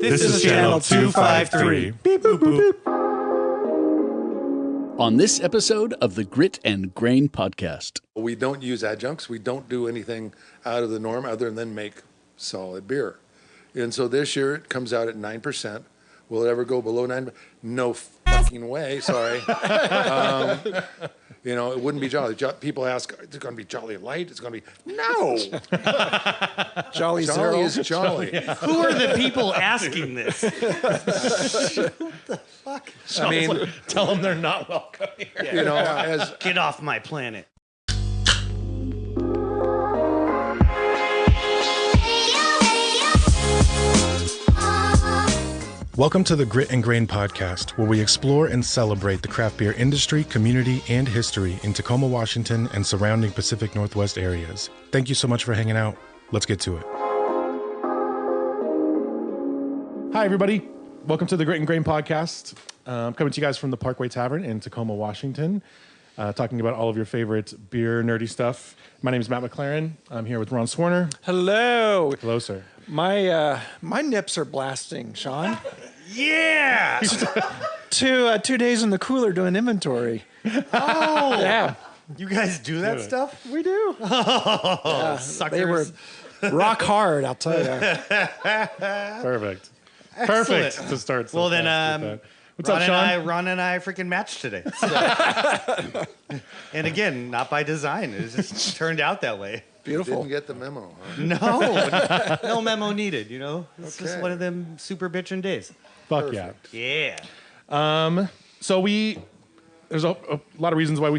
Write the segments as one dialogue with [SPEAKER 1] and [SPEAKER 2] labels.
[SPEAKER 1] This is Channel 253. Beep, boop, boop, boop.
[SPEAKER 2] On this episode of the Grit and Grain Podcast.
[SPEAKER 3] We don't use adjuncts. We don't do anything out of the norm other than make solid beer. And so this year it comes out at 9%. Will it ever go below 9? No fucking way. Sorry. It wouldn't be Jolly. People ask, is it going to be Jolly Light? It's going to be, no.
[SPEAKER 4] Jolly
[SPEAKER 3] Jolly is Jolly.
[SPEAKER 1] Yeah. Who are the people asking this? What the fuck?
[SPEAKER 5] I mean, tell them they're not welcome here.
[SPEAKER 1] Get off my planet.
[SPEAKER 6] Welcome to the Grit and Grain Podcast, where we explore and celebrate the craft beer industry, community, and history in Tacoma, Washington, and surrounding Pacific Northwest areas. Thank you so much for hanging out. Let's get to it.
[SPEAKER 5] Hi, everybody. Welcome to the Grit and Grain Podcast. I'm coming to you guys from the Parkway Tavern in Tacoma, Washington, talking about all of your favorite beer nerdy stuff. My name is Matt McLaren. I'm here with Ron Swarner.
[SPEAKER 4] Hello.
[SPEAKER 5] Hello, sir.
[SPEAKER 4] My nips are blasting, Sean.
[SPEAKER 1] Yeah.
[SPEAKER 4] 2 days in the cooler doing inventory.
[SPEAKER 1] Oh.
[SPEAKER 4] Yeah.
[SPEAKER 1] You guys do that stuff?
[SPEAKER 4] We do.
[SPEAKER 1] Oh, suckers.
[SPEAKER 4] They were rock hard, I'll tell you.
[SPEAKER 5] Perfect.
[SPEAKER 1] Excellent.
[SPEAKER 5] Perfect to start.
[SPEAKER 1] Well, then,
[SPEAKER 5] what's up, Sean?
[SPEAKER 1] Ron and I freaking matched today. So. And again, not by design. It just turned out that way.
[SPEAKER 4] Beautiful.
[SPEAKER 3] Didn't get the memo, huh?
[SPEAKER 1] No memo needed, It's just one of them super bitchin' days.
[SPEAKER 5] Fuck
[SPEAKER 3] Perfect.
[SPEAKER 1] Yeah.
[SPEAKER 5] So there's a lot of reasons why we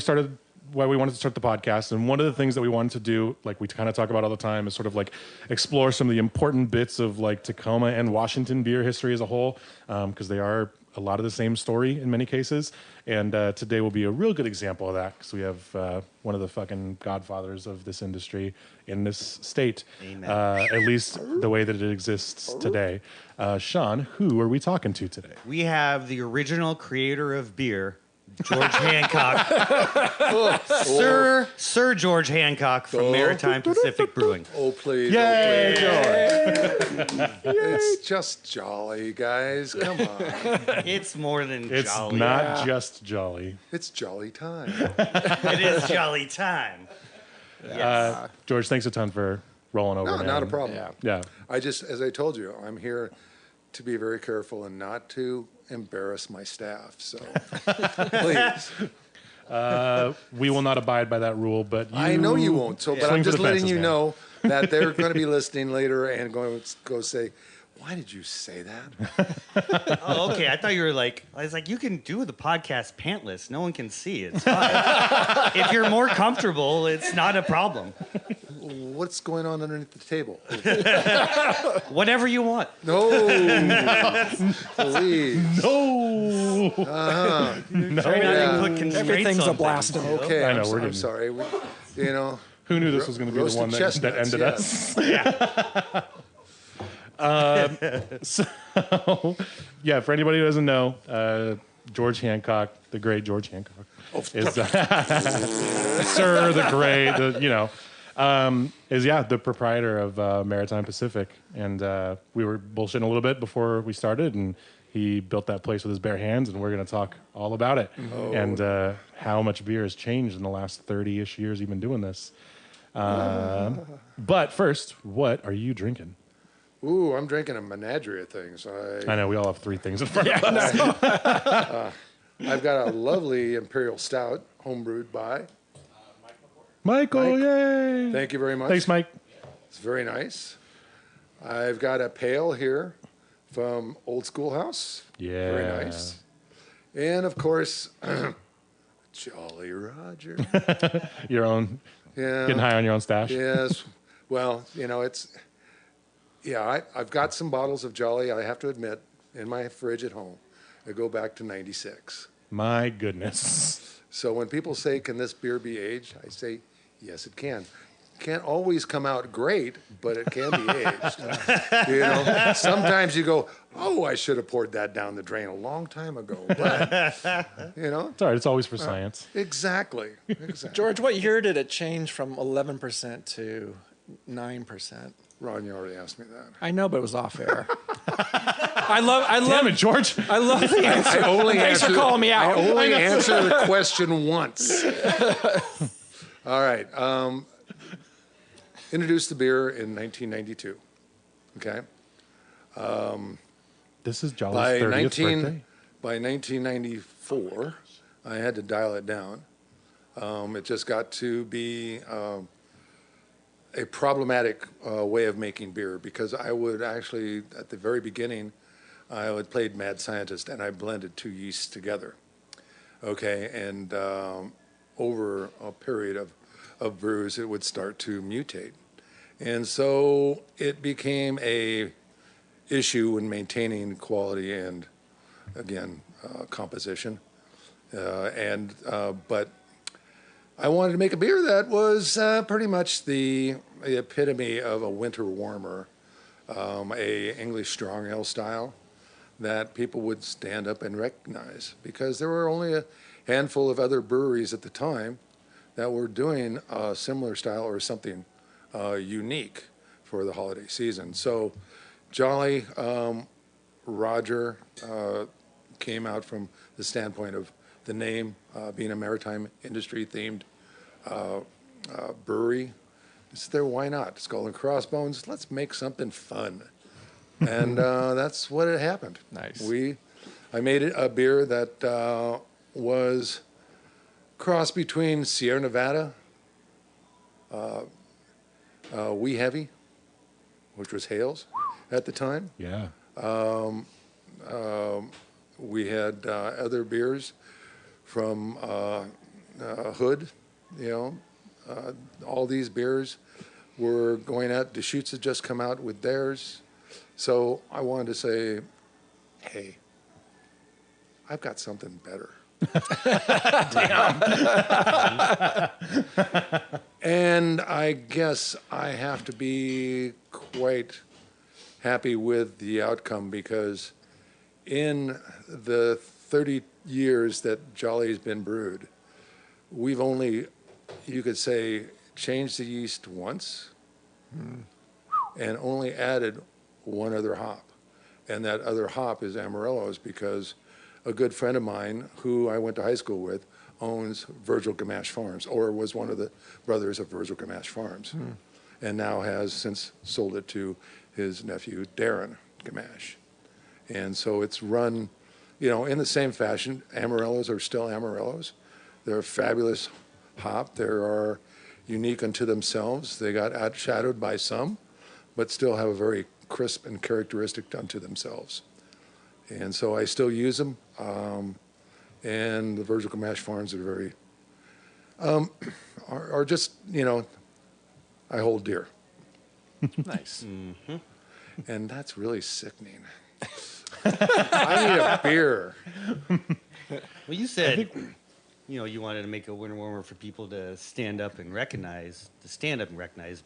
[SPEAKER 5] wanted to start the podcast. And one of the things that we wanted to do, like we kind of talk about all the time, is sort of like explore some of the important bits of like Tacoma and Washington beer history as a whole, because they are a lot of the same story in many cases. And today will be a real good example of that, because we have one of the fucking godfathers of this industry in this state.
[SPEAKER 1] Amen.
[SPEAKER 5] At least the way that it exists today. Sean, who are we talking to today?
[SPEAKER 1] We have the original creator of beer, George Hancock. Sir George Hancock from Maritime Pacific Brewing.
[SPEAKER 3] Oh, please.
[SPEAKER 5] Yay,
[SPEAKER 3] Oh, please. It's just Jolly, guys. Come on.
[SPEAKER 1] It's more than
[SPEAKER 5] It's
[SPEAKER 1] jolly.
[SPEAKER 5] not just jolly.
[SPEAKER 3] It's Jolly time.
[SPEAKER 1] It is jolly time. Yes.
[SPEAKER 5] George, thanks a ton for rolling over.
[SPEAKER 3] No,
[SPEAKER 5] man.
[SPEAKER 3] not a problem.
[SPEAKER 5] Yeah.
[SPEAKER 3] I just, as I told you, I'm here to be very careful and not to embarrass my staff. So please.
[SPEAKER 5] We will not abide by that rule, but
[SPEAKER 3] I know you won't. So, but
[SPEAKER 5] Swing
[SPEAKER 3] I'm
[SPEAKER 5] for
[SPEAKER 3] just
[SPEAKER 5] the
[SPEAKER 3] letting
[SPEAKER 5] fences,
[SPEAKER 3] you
[SPEAKER 5] man.
[SPEAKER 3] know that they're going to be listening later and going to go say, "Why did you say that?"
[SPEAKER 1] Oh, okay. I thought you were like, I was like, you can do the podcast pantless. No one can see. It's fine. If you're more comfortable, it's not a problem.
[SPEAKER 3] What's going on underneath the table?
[SPEAKER 1] Whatever you want.
[SPEAKER 3] No, please.
[SPEAKER 5] No.
[SPEAKER 1] Try not to put constraints
[SPEAKER 4] Everything's
[SPEAKER 1] on
[SPEAKER 4] a blast.
[SPEAKER 1] things,
[SPEAKER 3] Okay,
[SPEAKER 5] I know, we're
[SPEAKER 3] I'm
[SPEAKER 5] getting-
[SPEAKER 3] sorry.
[SPEAKER 5] Who knew this was going to be the
[SPEAKER 3] Roasted
[SPEAKER 5] one that
[SPEAKER 3] chestnuts,
[SPEAKER 5] ended
[SPEAKER 3] yeah.
[SPEAKER 5] us? So, yeah, for anybody who doesn't know, George Hancock, the great George Hancock, is Sir the Great, is the proprietor of Maritime Pacific, and we were bullshitting a little bit before we started, and he built that place with his bare hands, and we're going to talk all about it and how much beer has changed in the last 30-ish years you've been doing this. But first, what are you drinking?
[SPEAKER 3] Ooh, I'm drinking a menagerie of things.
[SPEAKER 5] I know we all have three things in front of us.
[SPEAKER 3] I've got a lovely Imperial Stout, homebrewed by.
[SPEAKER 5] Michael,
[SPEAKER 3] Mike.
[SPEAKER 5] yay!
[SPEAKER 3] Thank you very much.
[SPEAKER 5] Thanks, Mike.
[SPEAKER 3] It's very nice. I've got a pale here from Old Schoolhouse.
[SPEAKER 5] Yeah.
[SPEAKER 3] Very nice. And of course, Jolly Roger.
[SPEAKER 5] Your own,
[SPEAKER 3] Yeah.
[SPEAKER 5] getting high on your own stash.
[SPEAKER 3] Yes. Well, I've got some bottles of Jolly, I have to admit, in my fridge at home. They go back to 96.
[SPEAKER 5] My goodness.
[SPEAKER 3] So when people say, can this beer be aged? I say, yes, it can. Can't always come out great, but it can be aged. Sometimes you go, oh, I should have poured that down the drain a long time ago. But,
[SPEAKER 5] It's all right. It's always for science.
[SPEAKER 3] Exactly.
[SPEAKER 4] George, what year did it change from 11% to 9%?
[SPEAKER 3] Ron, you already asked me that.
[SPEAKER 4] I know, but it was off air. I love.
[SPEAKER 5] Damn it, George.
[SPEAKER 4] I love the answer. Thanks for calling me out.
[SPEAKER 3] I only answer the question once. All right. Introduced the beer in 1992. Okay.
[SPEAKER 5] This is Jolly's 30th birthday.
[SPEAKER 3] By 1994, I had to dial it down. It just got to be a problematic way of making beer because I would actually, at the very beginning, I would played mad scientist and I blended two yeasts together. Okay, and over a period of brews, it would start to mutate. And so it became a issue in maintaining quality and, again, composition. But I wanted to make a beer that was pretty much the epitome of a winter warmer, a English strong ale style that people would stand up and recognize because there were only a handful of other breweries at the time that were doing a similar style or something unique for the holiday season. So Jolly Roger came out from the standpoint of the name being a maritime industry themed brewery. It's there, why not? Skull and Crossbones, let's make something fun. And that's what it happened.
[SPEAKER 4] Nice.
[SPEAKER 3] I made it a beer that was cross between Sierra Nevada, Wee Heavy, which was Hales at the time.
[SPEAKER 5] Yeah.
[SPEAKER 3] We had other beers from Hood, all these beers were going out. Deschutes had just come out with theirs. So I wanted to say, hey, I've got something better. And I guess I have to be quite happy with the outcome because in the 30 years that Jolly's been brewed, we've only, you could say, changed the yeast once and only added one other hop. And that other hop is Amarillo's because a good friend of mine who I went to high school with owns Virgil Gamache Farms, or was one of the brothers of Virgil Gamache Farms, and now has since sold it to his nephew, Darren Gamache. And so it's run, in the same fashion. Amarillos are still Amarillos. They're a fabulous hop. They are unique unto themselves. They got outshadowed by some, but still have a very crisp and characteristic unto themselves. And so I still use them. And the Virgil Gamache Farms are very, are just, I hold dear.
[SPEAKER 4] Nice.
[SPEAKER 1] Mm-hmm.
[SPEAKER 3] And that's really sickening. I need a beer.
[SPEAKER 1] Well, you said, you wanted to make a winter warmer for people to stand up and recognize,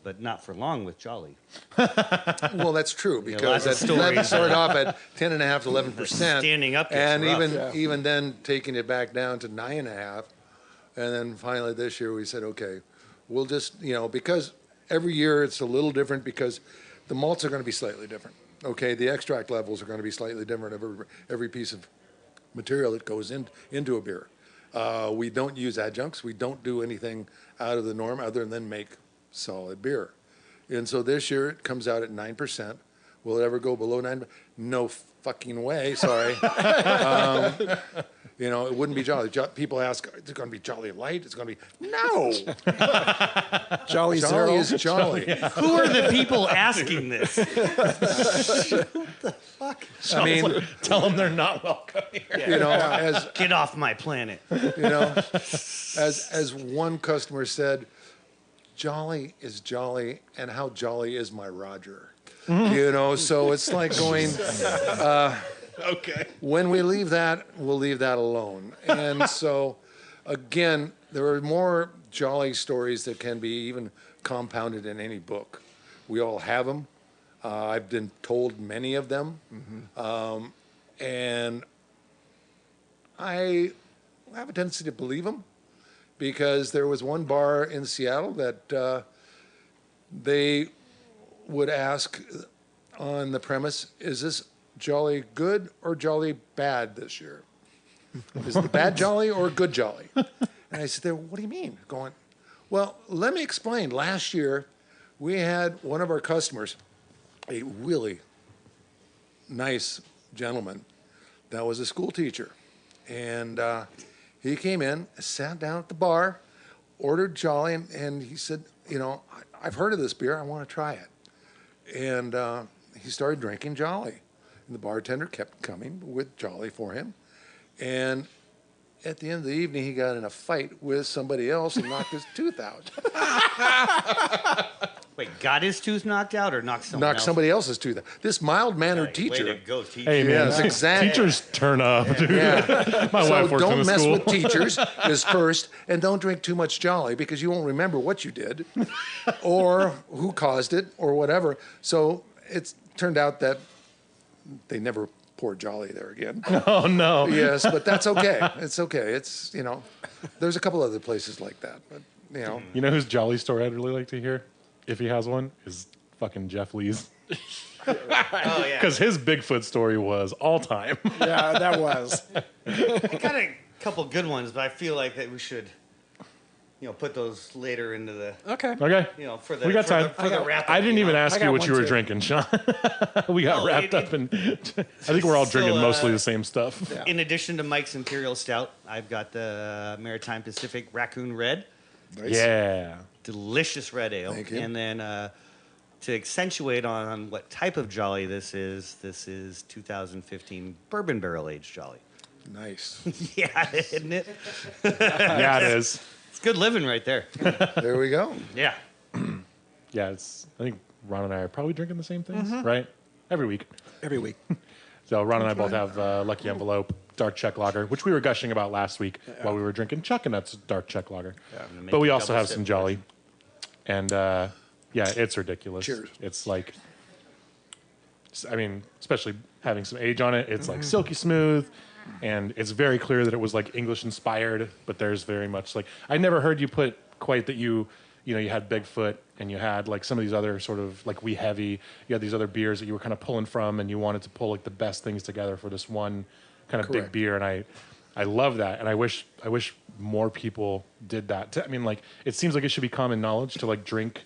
[SPEAKER 1] but not for long with Jolly.
[SPEAKER 3] Well, that's true because
[SPEAKER 1] lots of
[SPEAKER 3] that
[SPEAKER 1] stories.
[SPEAKER 3] started off at 10.5 to 11%.
[SPEAKER 1] Standing up gets
[SPEAKER 3] and
[SPEAKER 1] rough.
[SPEAKER 3] even then taking it back down to 9.5, and then finally this year we said, okay, we'll just because every year it's a little different because the malts are going to be slightly different. Okay, the extract levels are going to be slightly different of every piece of material that goes into a beer. We don't use adjuncts. We don't do anything out of the norm other than make solid beer. And so this year it comes out at 9%. Will it ever go below 9? No fucking way. Sorry. It wouldn't be Jolly. People ask, is it going to be Jolly Light? It's going to be, no.
[SPEAKER 4] Jolly
[SPEAKER 3] Jolly
[SPEAKER 4] Zero.
[SPEAKER 3] is Jolly.
[SPEAKER 1] Who are the people asking this?
[SPEAKER 3] I mean,
[SPEAKER 5] Tell them they're not welcome here.
[SPEAKER 3] as
[SPEAKER 1] Get off my planet.
[SPEAKER 3] as one customer said, Jolly is Jolly, and how jolly is my Roger? So it's like going,
[SPEAKER 5] Okay.
[SPEAKER 3] when we leave that, we'll leave that alone. And so, again, there are more Jolly stories that can be even compounded in any book. We all have them. I've been told many of them. And I have a tendency to believe them because there was one bar in Seattle that they would ask on the premise, is this Jolly good or Jolly bad this year? Is it the bad Jolly or good Jolly? And I said, what do you mean? Going, well, let me explain. Last year, we had one of our customers, a really nice gentleman that was a school teacher. And he came in, sat down at the bar, ordered Jolly, and he said, I've heard of this beer. I want to try it. And he started drinking Jolly. And the bartender kept coming with Jolly for him. And at the end of the evening, he got in a fight with somebody else and knocked his tooth out.
[SPEAKER 1] Wait, got his tooth knocked out or knocked someone
[SPEAKER 3] Knocked
[SPEAKER 1] else?
[SPEAKER 3] somebody else's tooth out. This mild-mannered teacher.
[SPEAKER 1] Way to go, teacher.
[SPEAKER 5] Hey, man.
[SPEAKER 3] Yes, exactly.
[SPEAKER 5] Teachers turn up, dude.
[SPEAKER 3] Yeah.
[SPEAKER 5] My wife works in
[SPEAKER 3] don't
[SPEAKER 5] the
[SPEAKER 3] mess
[SPEAKER 5] school.
[SPEAKER 3] with teachers is first, and don't drink too much Jolly because you won't remember what you did or who caused it or whatever. So it's turned out that they never poured Jolly there again.
[SPEAKER 5] Oh, no.
[SPEAKER 3] Yes, but that's okay. It's okay. It's, there's a couple other places like that, but,
[SPEAKER 5] You know whose Jolly story I'd really like to hear, if he has one, is fucking Jeff Lee's.
[SPEAKER 1] Oh, yeah.
[SPEAKER 5] Because his Bigfoot story was all time.
[SPEAKER 4] Yeah, that was.
[SPEAKER 1] I got a couple good ones, but I feel like that we should, put those later into the,
[SPEAKER 4] Okay.
[SPEAKER 5] Okay.
[SPEAKER 1] for the
[SPEAKER 5] We got
[SPEAKER 1] for
[SPEAKER 5] time.
[SPEAKER 1] The, for the wrap.
[SPEAKER 5] I didn't even ask
[SPEAKER 4] I
[SPEAKER 5] you
[SPEAKER 4] got
[SPEAKER 5] what
[SPEAKER 4] one
[SPEAKER 5] you were
[SPEAKER 4] too.
[SPEAKER 5] drinking, Sean. We got
[SPEAKER 1] Oh,
[SPEAKER 5] wrapped up in. I think we're all drinking
[SPEAKER 1] So,
[SPEAKER 5] mostly the same stuff.
[SPEAKER 4] Yeah.
[SPEAKER 1] In addition to Mike's Imperial Stout, I've got the Maritime Pacific Raccoon Red.
[SPEAKER 3] nice.
[SPEAKER 5] Yeah.
[SPEAKER 1] Delicious red ale.
[SPEAKER 3] Thank you.
[SPEAKER 1] And then to accentuate on what type of Jolly this is 2015 Bourbon Barrel Aged Jolly.
[SPEAKER 3] Nice.
[SPEAKER 1] Yeah, isn't it?
[SPEAKER 5] Yeah, it is.
[SPEAKER 1] It's good living right there.
[SPEAKER 3] There we go.
[SPEAKER 1] Yeah.
[SPEAKER 5] Yeah, it's. I think Ron and I are probably drinking the same things, right? Every week.
[SPEAKER 4] Every week.
[SPEAKER 5] So Ron and I both have Lucky Envelope Dark Czech Lager, which we were gushing about last week while we were drinking Chuck and Nuts Dark Czech Lager.
[SPEAKER 1] Make
[SPEAKER 5] But we
[SPEAKER 1] a
[SPEAKER 5] also
[SPEAKER 1] double
[SPEAKER 5] have
[SPEAKER 1] sip
[SPEAKER 5] some Jolly, and yeah, it's ridiculous.
[SPEAKER 3] Cheers.
[SPEAKER 5] It's like, I mean, especially having some age on it, it's like silky smooth, and it's very clear that it was like English inspired. But there's very much like I never heard you put quite that you had Bigfoot and you had like some of these other sort of like We Heavy. You had these other beers that you were kind of pulling from, and you wanted to pull like the best things together for this one kind of big
[SPEAKER 3] Correct.
[SPEAKER 5] beer. And I love that, and I wish more people did that. I mean, like it seems like it should be common knowledge to like drink,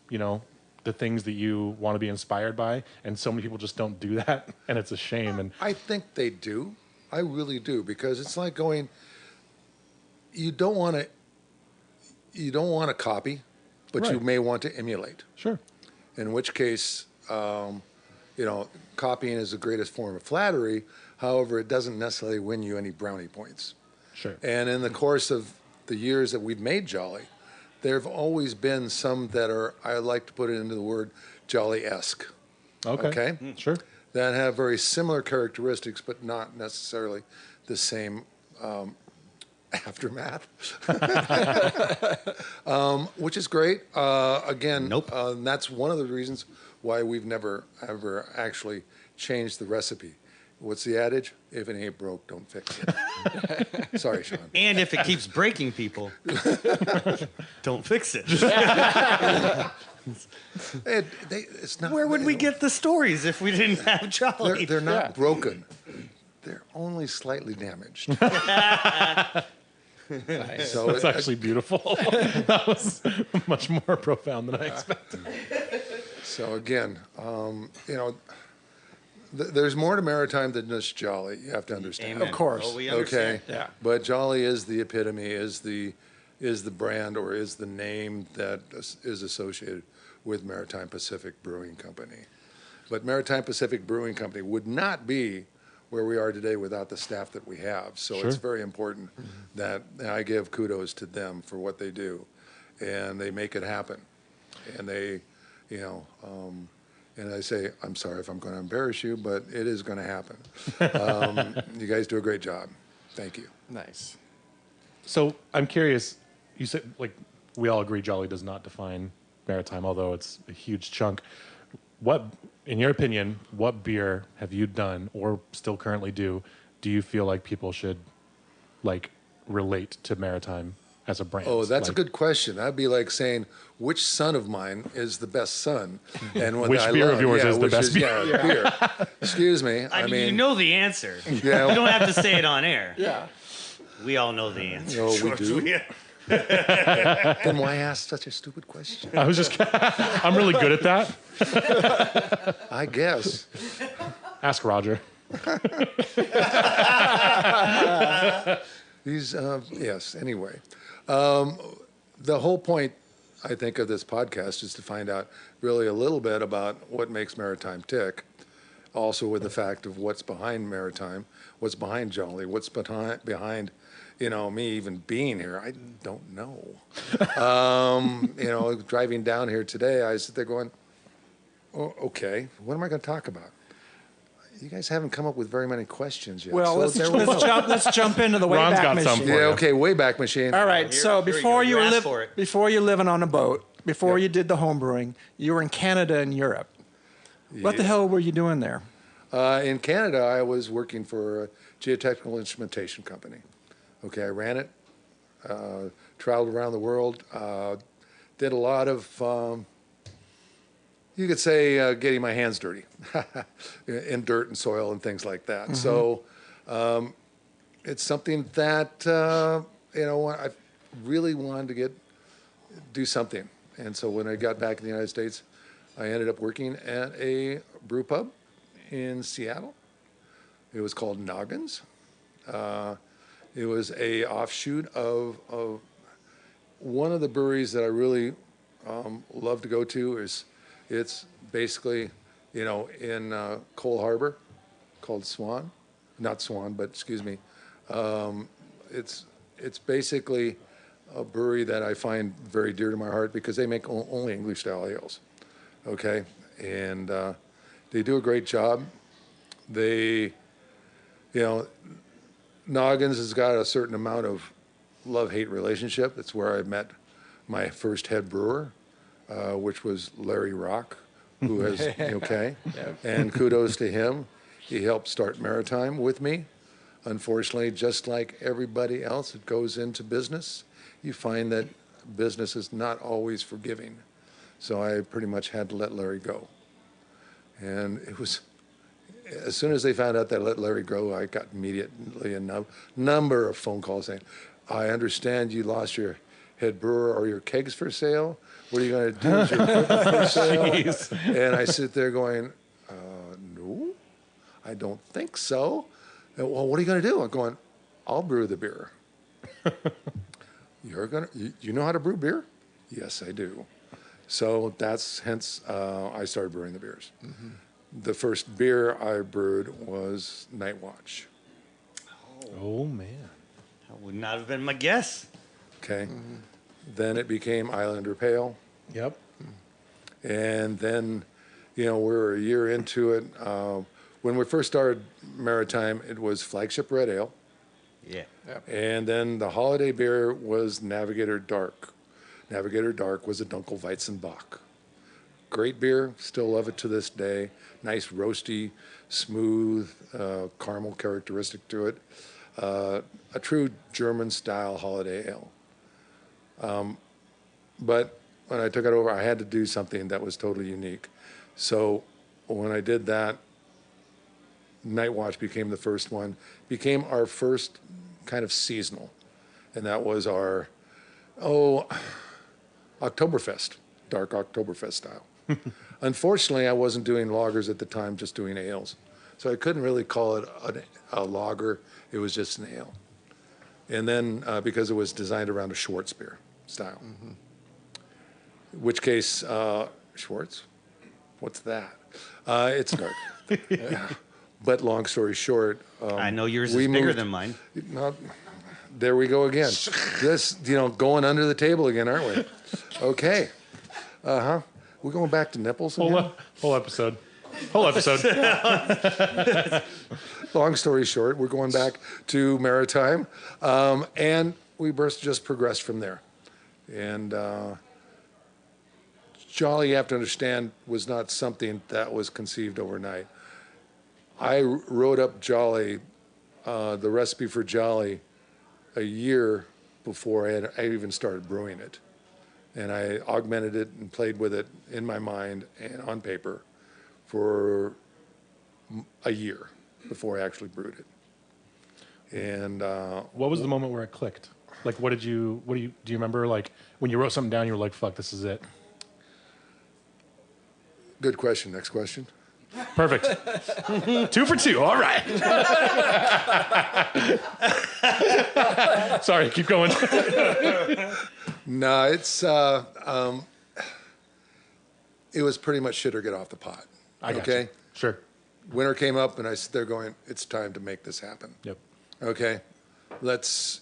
[SPEAKER 5] the things that you want to be inspired by, and so many people just don't do that, and it's a shame. And
[SPEAKER 3] I think they do. I really do, because it's like going, you don't want to copy, but you
[SPEAKER 5] Right.
[SPEAKER 3] may want to emulate.
[SPEAKER 5] sure,
[SPEAKER 3] In which case, copying is the greatest form of flattery. However, it doesn't necessarily win you any brownie points.
[SPEAKER 5] sure,
[SPEAKER 3] And in the course of the years that we've made Jolly, there have always been some that are, I like to put it into the word Jolly-esque,
[SPEAKER 5] okay, sure.
[SPEAKER 3] that have very similar characteristics, but not necessarily the same aftermath, which is great. Again,
[SPEAKER 1] Nope.
[SPEAKER 3] That's one of the reasons why we've never, ever actually changed the recipe. What's the adage? If it ain't broke, don't fix it. Sorry, Sean.
[SPEAKER 1] And if it keeps breaking people, don't fix it.
[SPEAKER 3] It's not.
[SPEAKER 1] Where would we get the stories if we didn't have Jolly?
[SPEAKER 3] They're not broken. They're only slightly damaged. So
[SPEAKER 5] That's actually beautiful. That was much more profound than I expected.
[SPEAKER 3] So again, there's more to Maritime than just Jolly. You have to understand.
[SPEAKER 1] Amen.
[SPEAKER 4] Of course.
[SPEAKER 1] Oh, we understand.
[SPEAKER 3] Okay.
[SPEAKER 4] Yeah.
[SPEAKER 3] But Jolly is the epitome, is the brand, or is the name that is associated with Maritime Pacific Brewing Company. But Maritime Pacific Brewing Company would not be where we are today without the staff that we have. So
[SPEAKER 5] Sure.
[SPEAKER 3] it's very important that I give kudos to them for what they do, and they make it happen. And they, and I say, I'm sorry if I'm going to embarrass you, but it is going to happen. You guys do a great job. Thank you.
[SPEAKER 4] Nice.
[SPEAKER 5] So I'm curious. You said like we all agree Jolly does not define Maritime, although it's a huge chunk. What, in your opinion, what beer have you done or still currently do you feel like people should like relate to Maritime as a brand?
[SPEAKER 3] Oh, that's a
[SPEAKER 5] Like,
[SPEAKER 3] good question. That'd be like saying, which son of mine is the best son? And what
[SPEAKER 5] Which
[SPEAKER 3] I
[SPEAKER 5] beer
[SPEAKER 3] love,
[SPEAKER 5] of yours is the
[SPEAKER 3] which
[SPEAKER 5] best beer?
[SPEAKER 3] Yeah, beer. Excuse me.
[SPEAKER 1] I mean, you know the answer.
[SPEAKER 3] Yeah.
[SPEAKER 1] You don't have to say it on air.
[SPEAKER 4] Yeah.
[SPEAKER 1] We all know the answer.
[SPEAKER 3] No, we
[SPEAKER 1] George.
[SPEAKER 3] do. Then why ask such a stupid question?
[SPEAKER 5] I was just, I'm really good at that.
[SPEAKER 3] I guess.
[SPEAKER 5] Ask Roger.
[SPEAKER 3] Yes, anyway. The whole point, I think, of this podcast is to find out really a little bit about what makes Maritime tick. Also with the fact of what's behind Maritime, what's behind Jolly, what's behind me even being here. I don't know. Driving down here today, I sit there going, oh, okay, what am I going to talk about? You guys haven't come up with very many questions yet.
[SPEAKER 4] Well,
[SPEAKER 3] so
[SPEAKER 4] let's jump into the
[SPEAKER 5] Ron's
[SPEAKER 4] Wayback
[SPEAKER 5] got some
[SPEAKER 4] Machine.
[SPEAKER 5] for
[SPEAKER 3] Yeah,
[SPEAKER 5] you.
[SPEAKER 3] okay, Wayback Machine.
[SPEAKER 4] All right.
[SPEAKER 1] Here-
[SPEAKER 4] So
[SPEAKER 1] here you
[SPEAKER 4] before
[SPEAKER 1] go.
[SPEAKER 4] you
[SPEAKER 1] You
[SPEAKER 4] were
[SPEAKER 1] asked for it.
[SPEAKER 4] before you living on a boat, before you did the homebrewing, you were in Canada and Europe. What the hell were you doing there?
[SPEAKER 3] In Canada, I was working for a geotechnical instrumentation company. Okay, I ran it, traveled around the world, did a lot of, you could say, getting my hands dirty in dirt and soil and things like that.
[SPEAKER 4] Mm-hmm.
[SPEAKER 3] So it's something that, I really wanted to do something. And so when I got back in the United States, I ended up working at a brew pub in Seattle. It was called Noggins. It was a offshoot of one of the breweries that I really love to go to. It's basically, in Cole Harbor, called Swan, not Swan, but excuse me. It's basically a brewery that I find very dear to my heart because they make only English style ales. Okay, and they do a great job. They, Noggins has got a certain amount of love-hate relationship. It's where I met my first head brewer, which was Larry Rock, who has, and kudos to him. He helped start Maritime with me. Unfortunately, just like everybody else that goes into business, you find that business is not always forgiving. So I pretty much had to let Larry go. And it was, as soon as they found out that I let Larry go, I got immediately a number of phone calls saying, I understand you lost your head brewer or your kegs for sale. What are you going to do with your equipment for sale?
[SPEAKER 5] Jeez.
[SPEAKER 3] And I sit there going, no, I don't think so. And, well, what are you going to do? I'm going, I'll brew the beer. You know how to brew beer? Yes, I do. So that's hence I started brewing the beers. Mm-hmm. The first beer I brewed was Night Watch.
[SPEAKER 5] Oh, man.
[SPEAKER 1] That would not have been my guess.
[SPEAKER 3] Okay. Mm-hmm. Then it became Islander Pale.
[SPEAKER 5] Yep.
[SPEAKER 3] And then, we're a year into it. When we first started Maritime, it was Flagship Red Ale.
[SPEAKER 1] Yeah.
[SPEAKER 3] And then the holiday beer was Navigator Dark. Navigator Dark was a Dunkelweizenbock. Great beer, still love it to this day. Nice roasty, smooth, caramel characteristic to it. A true German-style holiday ale. But when I took it over, I had to do something that was totally unique. So when I did that, Night Watch became the first one, became our first kind of seasonal. And that was our, Oktoberfest, dark Oktoberfest style. Unfortunately, I wasn't doing lagers at the time, just doing ales. So I couldn't really call it a lager. It was just an ale. And then because it was designed around a Schwartz beer style. Mm-hmm. In which case, Schwartz? What's that? It's dark. Yeah. But long story short,
[SPEAKER 1] I know yours is bigger than mine.
[SPEAKER 3] There we go again. This, going under the table again, aren't we? Okay. We're going back to nipples again?
[SPEAKER 5] Whole episode.
[SPEAKER 3] Long story short, we're going back to Maritime, and we just progressed from there. And Jolly, you have to understand, was not something that was conceived overnight. I wrote up Jolly, the recipe for Jolly, a year before I even started brewing it. And I augmented it and played with it in my mind and on paper for a year before I actually brewed it. And
[SPEAKER 5] what was the moment where it clicked? Like, do you remember, like, when you wrote something down, you were like, fuck, this is it?
[SPEAKER 3] Good question. Next question.
[SPEAKER 5] Perfect. 2 for 2. All right. Sorry, keep going.
[SPEAKER 3] No, it was pretty much shit or get off the pot.
[SPEAKER 5] I got
[SPEAKER 3] okay?
[SPEAKER 5] you. Sure.
[SPEAKER 3] Winter came up, and I sit there going, it's time to make this happen.
[SPEAKER 5] Yep.
[SPEAKER 3] Okay? Let's,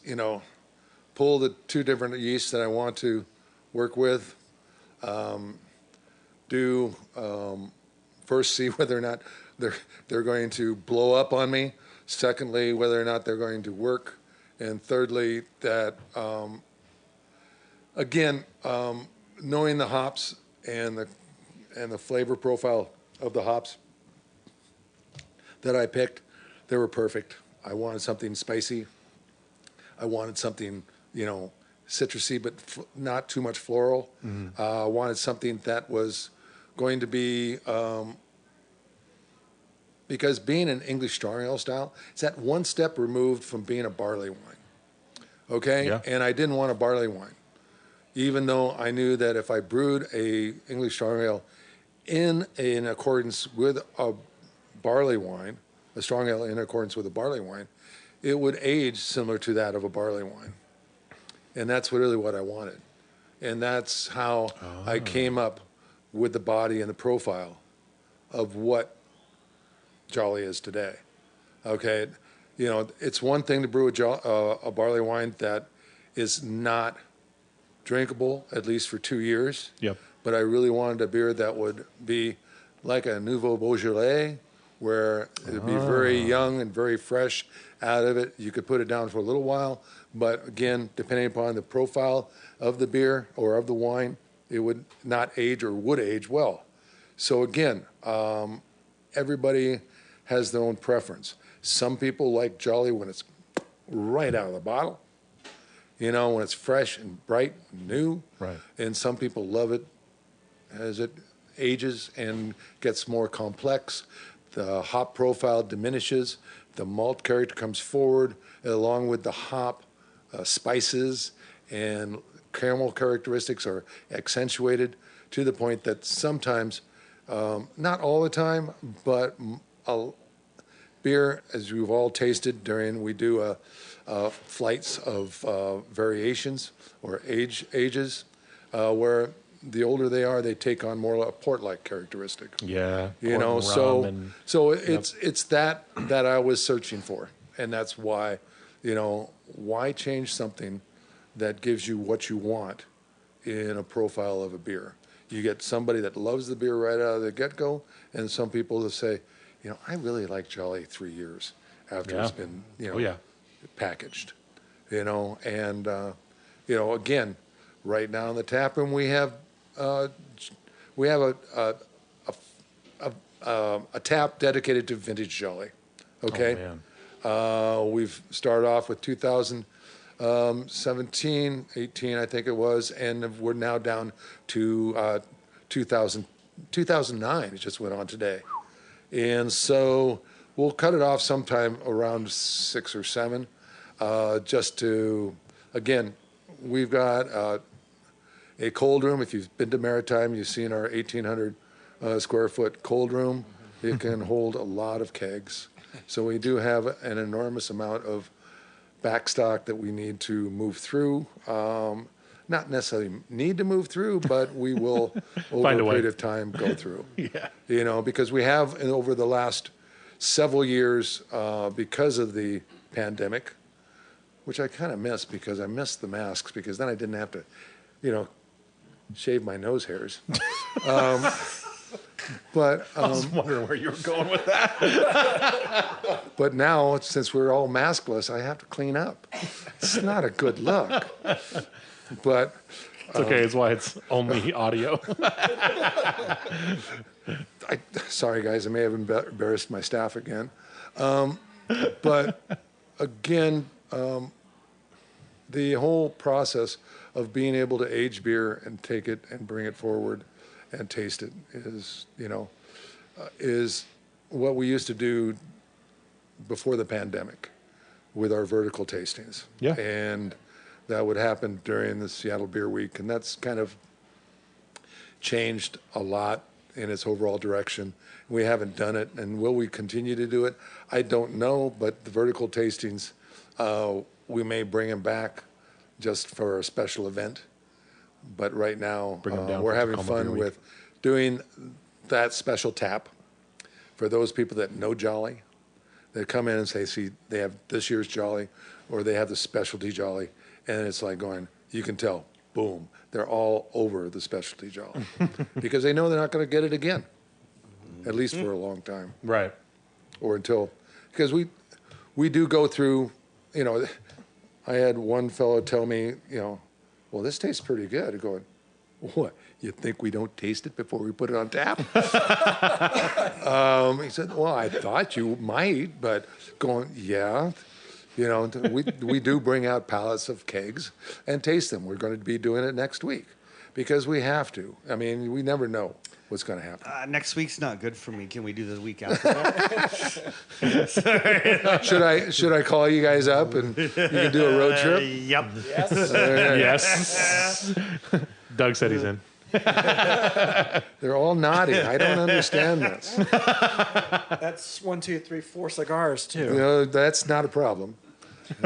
[SPEAKER 3] pull the 2 different yeasts that I want to work with. First, see whether or not they're going to blow up on me. Secondly, whether or not they're going to work. And thirdly, that, knowing the hops and the flavor profile of the hops that I picked, they were perfect. I wanted something spicy. I wanted something, citrusy, but not too much floral. I wanted something that was going to be, because being an English strong ale style, it's that one step removed from being a barley wine. Okay?
[SPEAKER 5] Yeah.
[SPEAKER 3] And I didn't want a barley wine, even though I knew that if I brewed a English strong ale in accordance with a barley wine, a strong ale in accordance with a barley wine, it would age similar to that of a barley wine. And that's really what I wanted. And that's how I came up with the body and the profile of what Jolly is today. Okay? It's one thing to brew a barley wine that is not drinkable, at least for 2 years.
[SPEAKER 5] Yep.
[SPEAKER 3] But I really wanted a beer that would be like a Nouveau Beaujolais, where it would be very young and very fresh out of it. You could put it down for a little while, but again, depending upon the profile of the beer or of the wine, it would not age or would age well. So again, everybody has their own preference. Some people like Jolly when it's right out of the bottle, when it's fresh and bright and new.
[SPEAKER 5] Right.
[SPEAKER 3] And some people love it as it ages and gets more complex. The hop profile diminishes, the malt character comes forward, along with the hop spices and caramel characteristics are accentuated to the point that sometimes, not all the time, but beer, as we've all tasted we do flights of variations or ages, where the older they are, they take on more a port-like characteristic.
[SPEAKER 5] Yeah.
[SPEAKER 3] So it's that I was searching for, and that's why, why change something that gives you what you want in a profile of a beer? You get somebody that loves the beer right out of the get-go, and some people that say, I really like Jolly 3 years after it's been, packaged, and again, right now in the tap room we have a tap dedicated to vintage Jolly. Okay.
[SPEAKER 5] Oh, man.
[SPEAKER 3] We've started off with 2017, 18, I think it was, and we're now down to 2009. It just went on today. And so we'll cut it off sometime around 6 or 7, just to, again, we've got a cold room. If you've been to Maritime, you've seen our 1,800 square foot cold room. It can hold a lot of kegs. So we do have an enormous amount of backstock that we need to move through. Not necessarily need to move through, but we will, over a period of time, go through. Yeah. Because we have, over the last several years, because of the pandemic, which I kind of miss because I miss the masks, because then I didn't have to, shave my nose hairs. But
[SPEAKER 5] I was wondering where you were going with that.
[SPEAKER 3] But now, since we're all maskless, I have to clean up. It's not a good look. But
[SPEAKER 5] it's okay. It's why it's only audio.
[SPEAKER 3] Sorry, guys. I may have embarrassed my staff again. But again, the whole process of being able to age beer and take it and bring it forward and taste it is, is what we used to do before the pandemic with our vertical tastings.
[SPEAKER 5] Yeah.
[SPEAKER 3] And that would happen during the Seattle Beer Week. And that's kind of changed a lot in its overall direction. We haven't done it. And will we continue to do it? I don't know. But the vertical tastings, we may bring them back just for a special event. But right now,
[SPEAKER 5] Bring 'em down
[SPEAKER 3] we're
[SPEAKER 5] for
[SPEAKER 3] having
[SPEAKER 5] Tacoma Beer
[SPEAKER 3] fun
[SPEAKER 5] Week.
[SPEAKER 3] with doing that special tap for those people that know Jolly. They come in and say, see, they have this year's Jolly, or they have the specialty Jolly, and it's like going, you can tell, boom, they're all over the specialty Jolly because they know they're not going to get it again, at least for a long time,
[SPEAKER 5] Right.
[SPEAKER 3] or until, because we do go through, I had one fellow tell me, well, this tastes pretty good. Going, what? You think we don't taste it before we put it on tap? He said, well, I thought you might, but going, yeah. We do bring out pallets of kegs and taste them. We're going to be doing it next week because we have to. I mean, we never know what's going to happen.
[SPEAKER 1] Next week's not good for me. Can we do the week after that?
[SPEAKER 3] Should I call you guys up and you can do a road trip?
[SPEAKER 1] Yep.
[SPEAKER 5] Yes. Doug said he's in.
[SPEAKER 3] They're all nodding. I don't understand this.
[SPEAKER 4] That's 1, 2, 3, 4 cigars too.
[SPEAKER 3] That's not a problem.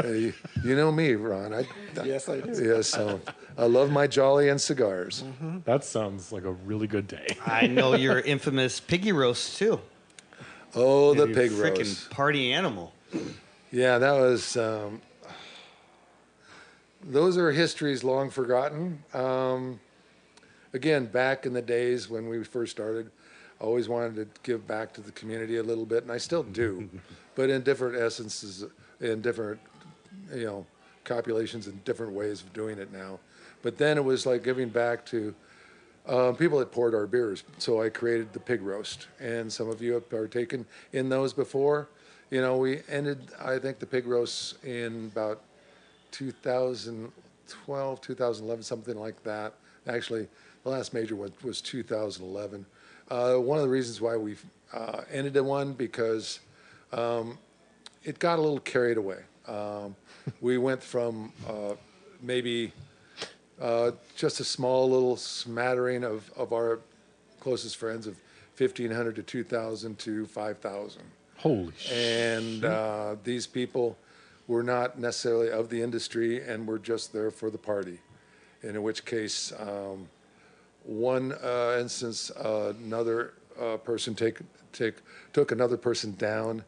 [SPEAKER 3] You know me, Ron.
[SPEAKER 4] Yes, I do.
[SPEAKER 3] Yes, so I love my Jolly and cigars.
[SPEAKER 5] That sounds like a really good day.
[SPEAKER 1] I know your infamous piggy roast too.
[SPEAKER 3] Oh, the
[SPEAKER 1] You
[SPEAKER 3] pig
[SPEAKER 1] frickin'
[SPEAKER 3] roast.
[SPEAKER 1] party animal.
[SPEAKER 3] Yeah, that was. Those are histories long forgotten. Again, back in the days when we first started, I always wanted to give back to the community a little bit, and I still do, but in different essences, in different, copulations and different ways of doing it now. But then it was like giving back to people that poured our beers. So I created the pig roast, and some of you have partaken in those before. We ended, I think, the pig roasts in about 2012, 2011, something like that. Actually, the last major one was 2011. One of the reasons why we ended one because it got a little carried away. We went from maybe just a small little smattering of our closest friends of 1,500 to 2,000 to 5,000.
[SPEAKER 5] Holy shit.
[SPEAKER 3] And these people were not necessarily of the industry and were just there for the party. In which case, one instance, another person took another person down,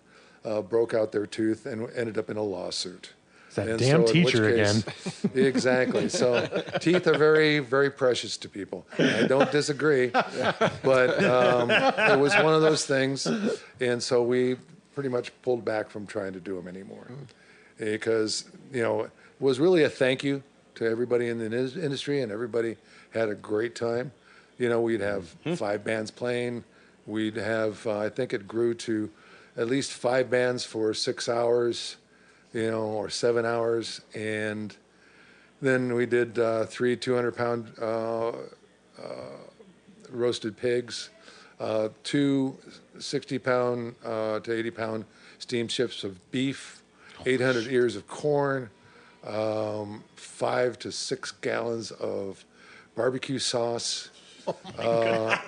[SPEAKER 3] broke out their tooth, and ended up in a lawsuit.
[SPEAKER 5] It's that
[SPEAKER 3] And
[SPEAKER 5] damn
[SPEAKER 3] so in which
[SPEAKER 5] teacher
[SPEAKER 3] case-
[SPEAKER 5] again.
[SPEAKER 3] Exactly. So teeth are very, very precious to people. I don't disagree, but it was one of those things, and so we pretty much pulled back from trying to do them anymore, because it was really a thank you to everybody in the industry, and everybody had a great time. We'd have 5 bands playing. We'd have, I think it grew to at least 5 bands for 6 hours, or 7 hours. And then we did 3 200-pound roasted pigs, 2 60-pound to 80-pound steamed chips of beef, 800 ears of corn, 5 to 6 gallons of barbecue sauce. I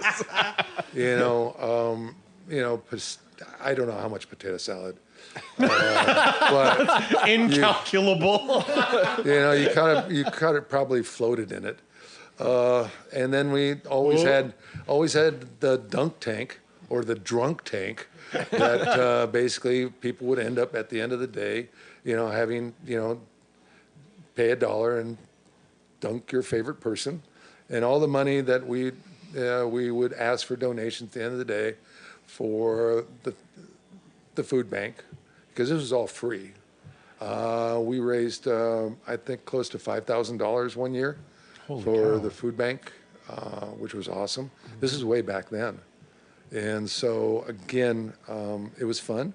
[SPEAKER 3] don't know how much potato salad, but
[SPEAKER 5] Incalculable.
[SPEAKER 3] you kind of probably floated in it. And then we always had the dunk tank or the drunk tank that basically people would end up at the end of the day, having pay $1 and dunk your favorite person, and all the money that we would ask for donations at the end of the day for the food bank, because this was all free. We raised I think close to $5,000 one year for the food bank, which was awesome. This is way back then, and so again, it was fun.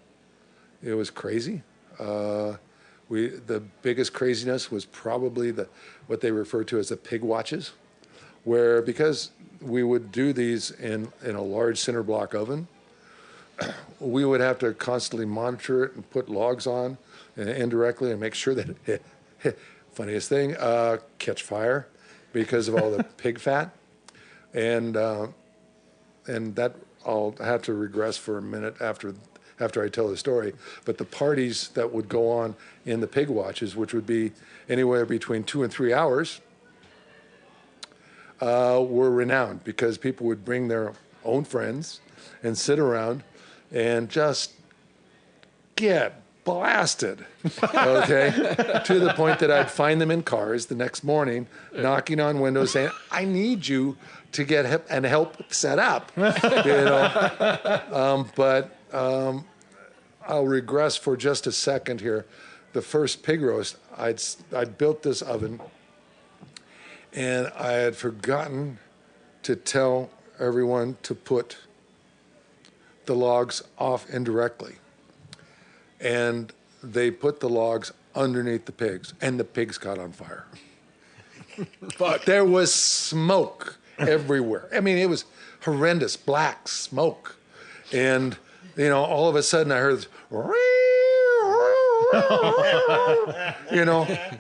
[SPEAKER 3] It was crazy. The biggest craziness was probably what they refer to as the pig watches, where because we would do these in a large cinder block oven, we would have to constantly monitor it and put logs on indirectly and make sure that funniest thing, catch fire because of all the pig fat, and that I'll have to regress for a minute after I tell the story. But the parties that would go on in the pig watches, which would be anywhere between 2 and 3 hours, were renowned because people would bring their own friends and sit around and just get blasted, okay, to the point that I'd find them in cars the next morning, knocking on windows saying, I need you to get help set up, but I'll regress for just a second here. The first pig roast, I'd built this oven, and I had forgotten to tell everyone to put the logs off indirectly. And they put the logs underneath the pigs, and the pigs got on fire. But there was smoke everywhere. I mean, it was horrendous, black smoke. And, all of a sudden I heard this,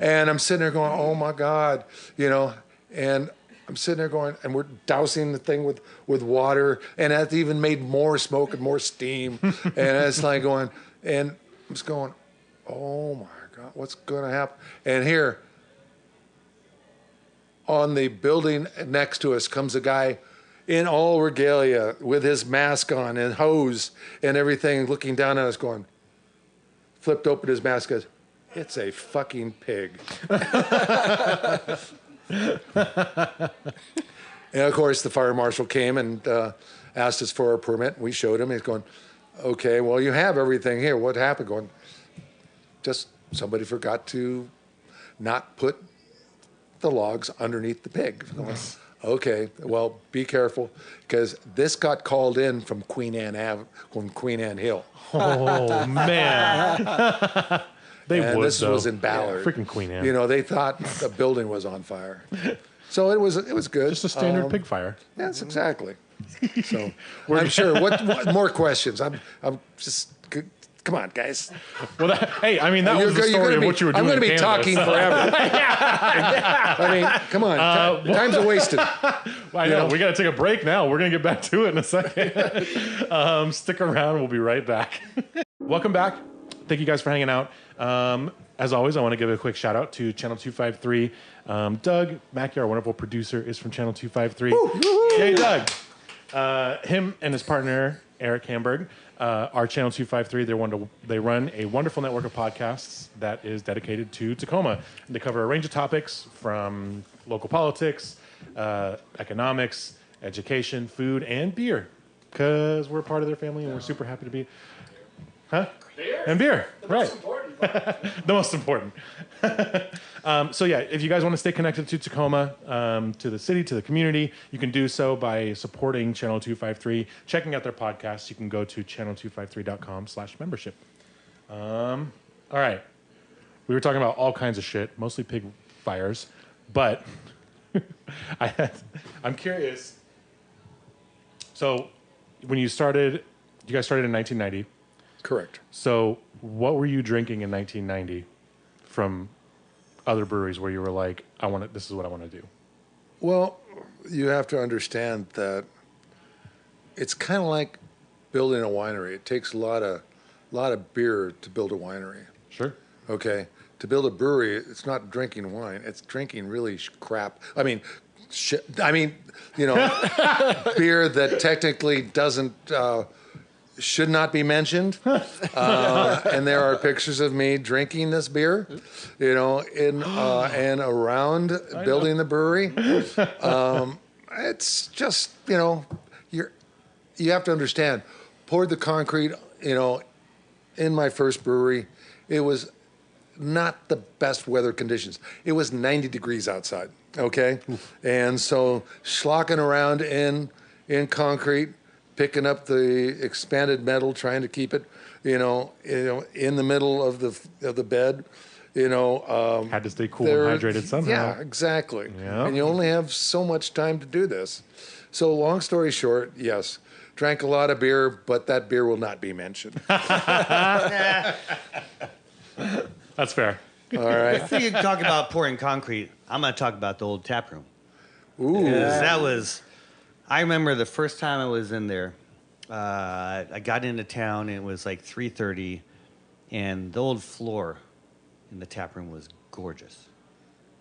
[SPEAKER 3] and I'm sitting there going, oh my God, and I'm sitting there going, and we're dousing the thing with water, and that even made more smoke and more steam. And it's like going, and I'm just going, oh my God, what's going to happen? And here, on the building next to us comes a guy in all regalia with his mask on and hose and everything, looking down at us going, flipped open his mask, goes, it's a fucking pig. And of course, the fire marshal came and asked us for a permit. We showed him. He's going, okay, well, you have everything here. What happened? Going, just somebody forgot to not put the logs underneath the pig. Going, okay, well, be careful, because this got called in from Queen Anne Hill.
[SPEAKER 5] Oh, man.
[SPEAKER 3] And this was in Ballard.
[SPEAKER 5] Freaking Queen Anne.
[SPEAKER 3] They thought the building was on fire. So it was good.
[SPEAKER 5] Just a standard pig fire.
[SPEAKER 3] Yes, exactly. So I'm sure. What more questions? I'm just. Come on, guys.
[SPEAKER 5] Well, that was the story of what you were doing.
[SPEAKER 3] I'm going to be
[SPEAKER 5] in Canada,
[SPEAKER 3] talking forever. I mean, come on. Time's wasted.
[SPEAKER 5] I know. We got to take a break now. We're going to get back to it in a second. Stick around. We'll be right back. Welcome back. Thank you guys for hanging out. As always, I want to give a quick shout out to Channel 253. Doug Mackey, our wonderful producer, is from Channel 253. Yay, Doug. Him and his partner, Eric Hamburg, are Channel 253. They run a wonderful network of podcasts that is dedicated to Tacoma. They cover a range of topics from local politics, economics, education, food, and beer, because we're part of their family and we're super happy to be. Huh? Beer? And beer, right. The most important. So yeah, if you guys want to stay connected to Tacoma, to the city, to the community, you can do so by supporting Channel 253, checking out their podcasts. You can go to channel253.com/membership. All right. We were talking about all kinds of shit, mostly pig fires, but I'm curious. So when you guys started in 1990.
[SPEAKER 3] Correct.
[SPEAKER 5] So what were you drinking in 1990 from other breweries where you were like, this is what I want to do?
[SPEAKER 3] Well, you have to understand that it's kind of like building a winery. It takes a lot of beer to build a winery.
[SPEAKER 5] Sure.
[SPEAKER 3] Okay. To build a brewery, it's not drinking wine. It's drinking really crap. I mean, beer that technically doesn't... should not be mentioned. And there are pictures of me drinking this beer, in and around building the brewery. It's just, you have to understand, poured the concrete, in my first brewery, it was not the best weather conditions. It was 90 degrees outside, okay? And so schlocking around in concrete, picking up the expanded metal, trying to keep it, in the middle of the bed,
[SPEAKER 5] Had to stay cool and hydrated somehow.
[SPEAKER 3] Yeah, exactly.
[SPEAKER 5] Yeah.
[SPEAKER 3] And you only have so much time to do this. So long story short, yes, drank a lot of beer, but that beer will not be mentioned.
[SPEAKER 5] That's fair.
[SPEAKER 3] All right.
[SPEAKER 1] So you talk about pouring concrete. I'm going to talk about the old tap room.
[SPEAKER 3] Ooh.
[SPEAKER 1] That was, I remember the first time I was in there, I got into town and it was like 3:30 and the old floor in the tap room was gorgeous.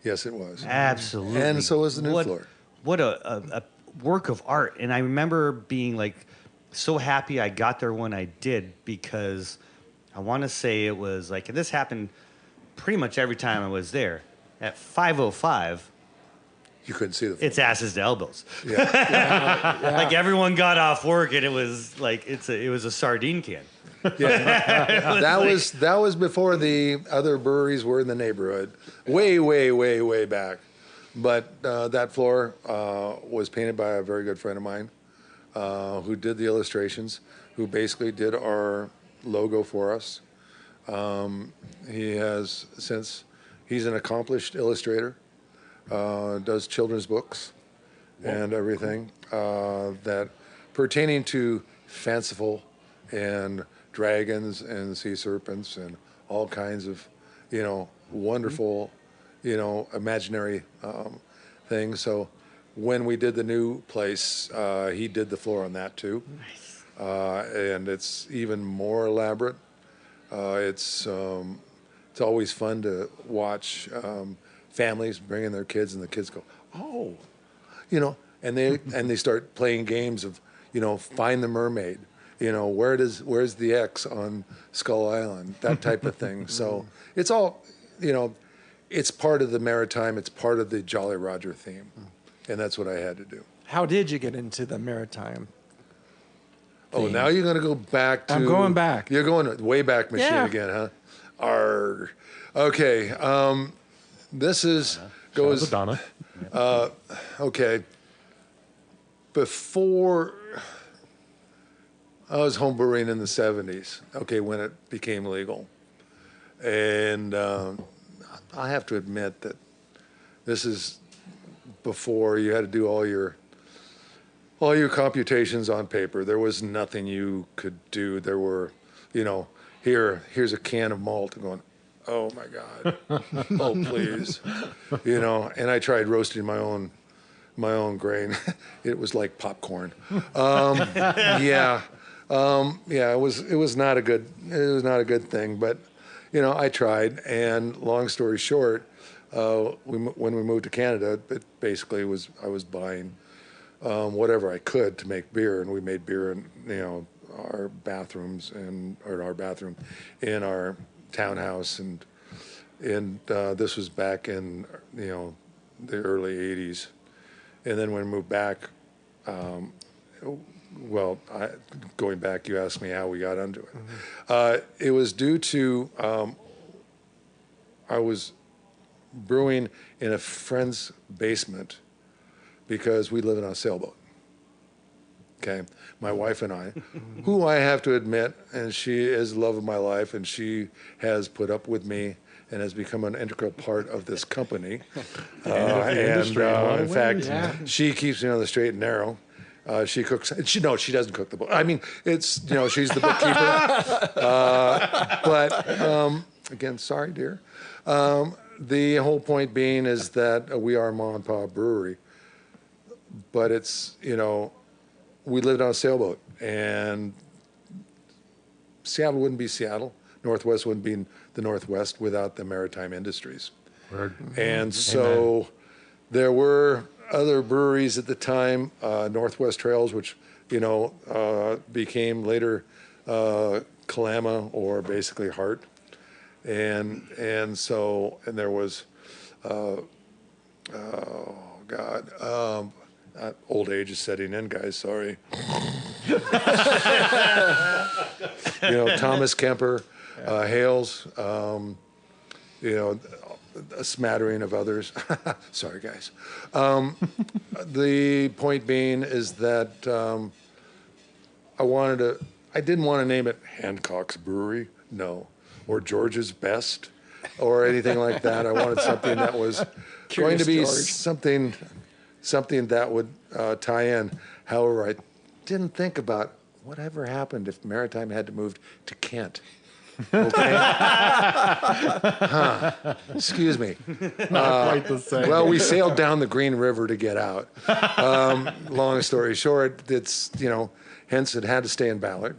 [SPEAKER 3] Yes, it was.
[SPEAKER 1] Absolutely.
[SPEAKER 3] And so was the new floor.
[SPEAKER 1] What a work of art. And I remember being like so happy I got there when I did, because I want to say it was like, and this happened pretty much every time I was there. At 5:05,
[SPEAKER 3] You couldn't see the floor.
[SPEAKER 1] it's asses to elbows.
[SPEAKER 3] Yeah.
[SPEAKER 1] Like everyone got off work and it was like it was a sardine can.
[SPEAKER 3] Yeah. That was before the other breweries were in the neighborhood. Way back. But that floor was painted by a very good friend of mine who did the illustrations, who basically did our logo for us. He's an accomplished illustrator, does children's books and everything that pertaining to fanciful and dragons and sea serpents and all kinds of, wonderful, imaginary things. So when we did the new place, he did the floor on that too.
[SPEAKER 1] Nice.
[SPEAKER 3] And it's even more elaborate. It's always fun to watch families bringing their kids, and the kids go, oh, and they start playing games of, find the mermaid, where's the X on Skull Island, that type of thing. So it's all, it's part of the Maritime, it's part of the Jolly Roger theme, and that's what I had to do.
[SPEAKER 4] How did you get into the Maritime?
[SPEAKER 3] Oh, now you're going to go back to...
[SPEAKER 4] I'm going back.
[SPEAKER 3] You're going way back machine again, huh? Arr. Okay. This is... goes...
[SPEAKER 5] Donna.
[SPEAKER 3] Okay. Before... I was homebrewing in the 70s, okay, when it became legal. And I have to admit that this is before you had to do all your computations on paper. There was nothing you could do. There were, here's a can of malt. Going, oh my God, oh please, And I tried roasting my own grain. It was like popcorn. Yeah, it was not a good thing. But I tried. And long story short, when we moved to Canada, it basically I was buying whatever I could to make beer, and we made beer in our bathrooms or our bathroom in our townhouse, and this was back in the early '80s, and then when we moved back, going back, you asked me how we got into it. Mm-hmm. It was due to I was brewing in a friend's basement, because we live on a sailboat. Okay, my wife and I, who I have to admit, and she is the love of my life, and she has put up with me and has become an integral part of this company. In fact, she keeps me on the straight and narrow. She cooks. She doesn't cook the book. I mean, it's she's the bookkeeper. But again, sorry, dear. The whole point being is that we are a mom and pop brewery. But it's, we lived on a sailboat, and Seattle wouldn't be Seattle. Northwest wouldn't be the Northwest without the maritime industries. Word. And so there were other breweries at the time, Northwest Trails, which, became later Kalama, or basically Hart. And there was, old age is setting in, guys. Sorry. Thomas Kemper, Hales, a smattering of others. Sorry, guys. The point being is that I didn't want to name it Hancock's Brewery, no, or George's Best. or anything like that. I wanted something that was going to be
[SPEAKER 4] George.
[SPEAKER 3] something that would tie in. However, I didn't think about whatever happened if Maritime had to move to Kent. Okay. Excuse me.
[SPEAKER 5] Quite the same.
[SPEAKER 3] Well, we sailed down the Green River to get out. Long story short, it's, hence it had to stay in Ballard.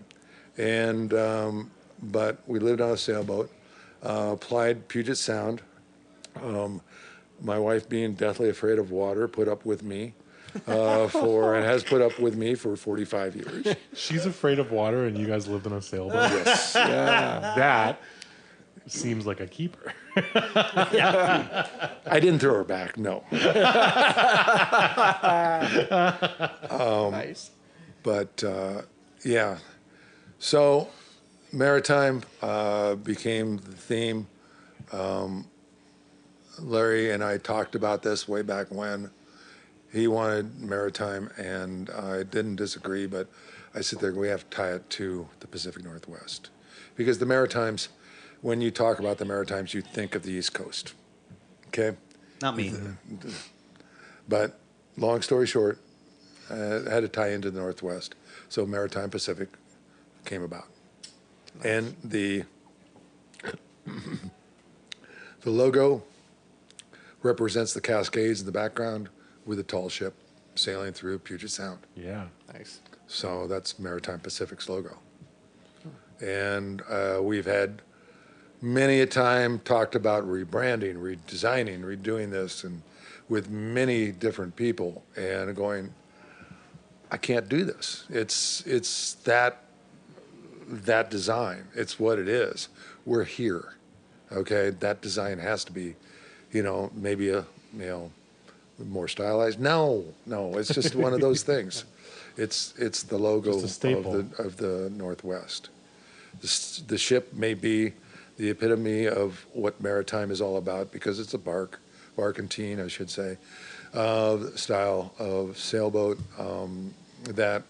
[SPEAKER 3] And, but we lived on a sailboat, applied Puget Sound. My wife, being deathly afraid of water, put up with me and has put up with me for 45 years.
[SPEAKER 5] She's afraid of water, and you guys lived on a sailboat.
[SPEAKER 3] Yes.
[SPEAKER 5] That seems like a keeper.
[SPEAKER 3] I didn't throw her back, no.
[SPEAKER 4] Nice.
[SPEAKER 3] But, yeah. So, Maritime became the theme. Larry and I talked about this way back when. He wanted Maritime, and I didn't disagree, but I said we have to tie it to the Pacific Northwest. Because the Maritimes, when you talk about the Maritimes, you think of the East Coast. Okay?
[SPEAKER 1] Not me.
[SPEAKER 3] But long story short, it had to tie into the Northwest. So Maritime Pacific came about. Nice. And the logo represents the Cascades in the background with a tall ship sailing through Puget Sound.
[SPEAKER 5] Yeah.
[SPEAKER 4] Nice.
[SPEAKER 3] So that's Maritime Pacific's logo. And we've had many a time talked about rebranding, redesigning, redoing this, and with many different people, and going, I can't do this. It's that design. It's what it is. We're here. Okay, that design has to be, maybe more stylized. No, it's just one of those things. It's the logo
[SPEAKER 5] Just a staple.
[SPEAKER 3] of the Northwest. The ship may be the epitome of what Maritime is all about, because it's a barkentine, I should say, style of sailboat that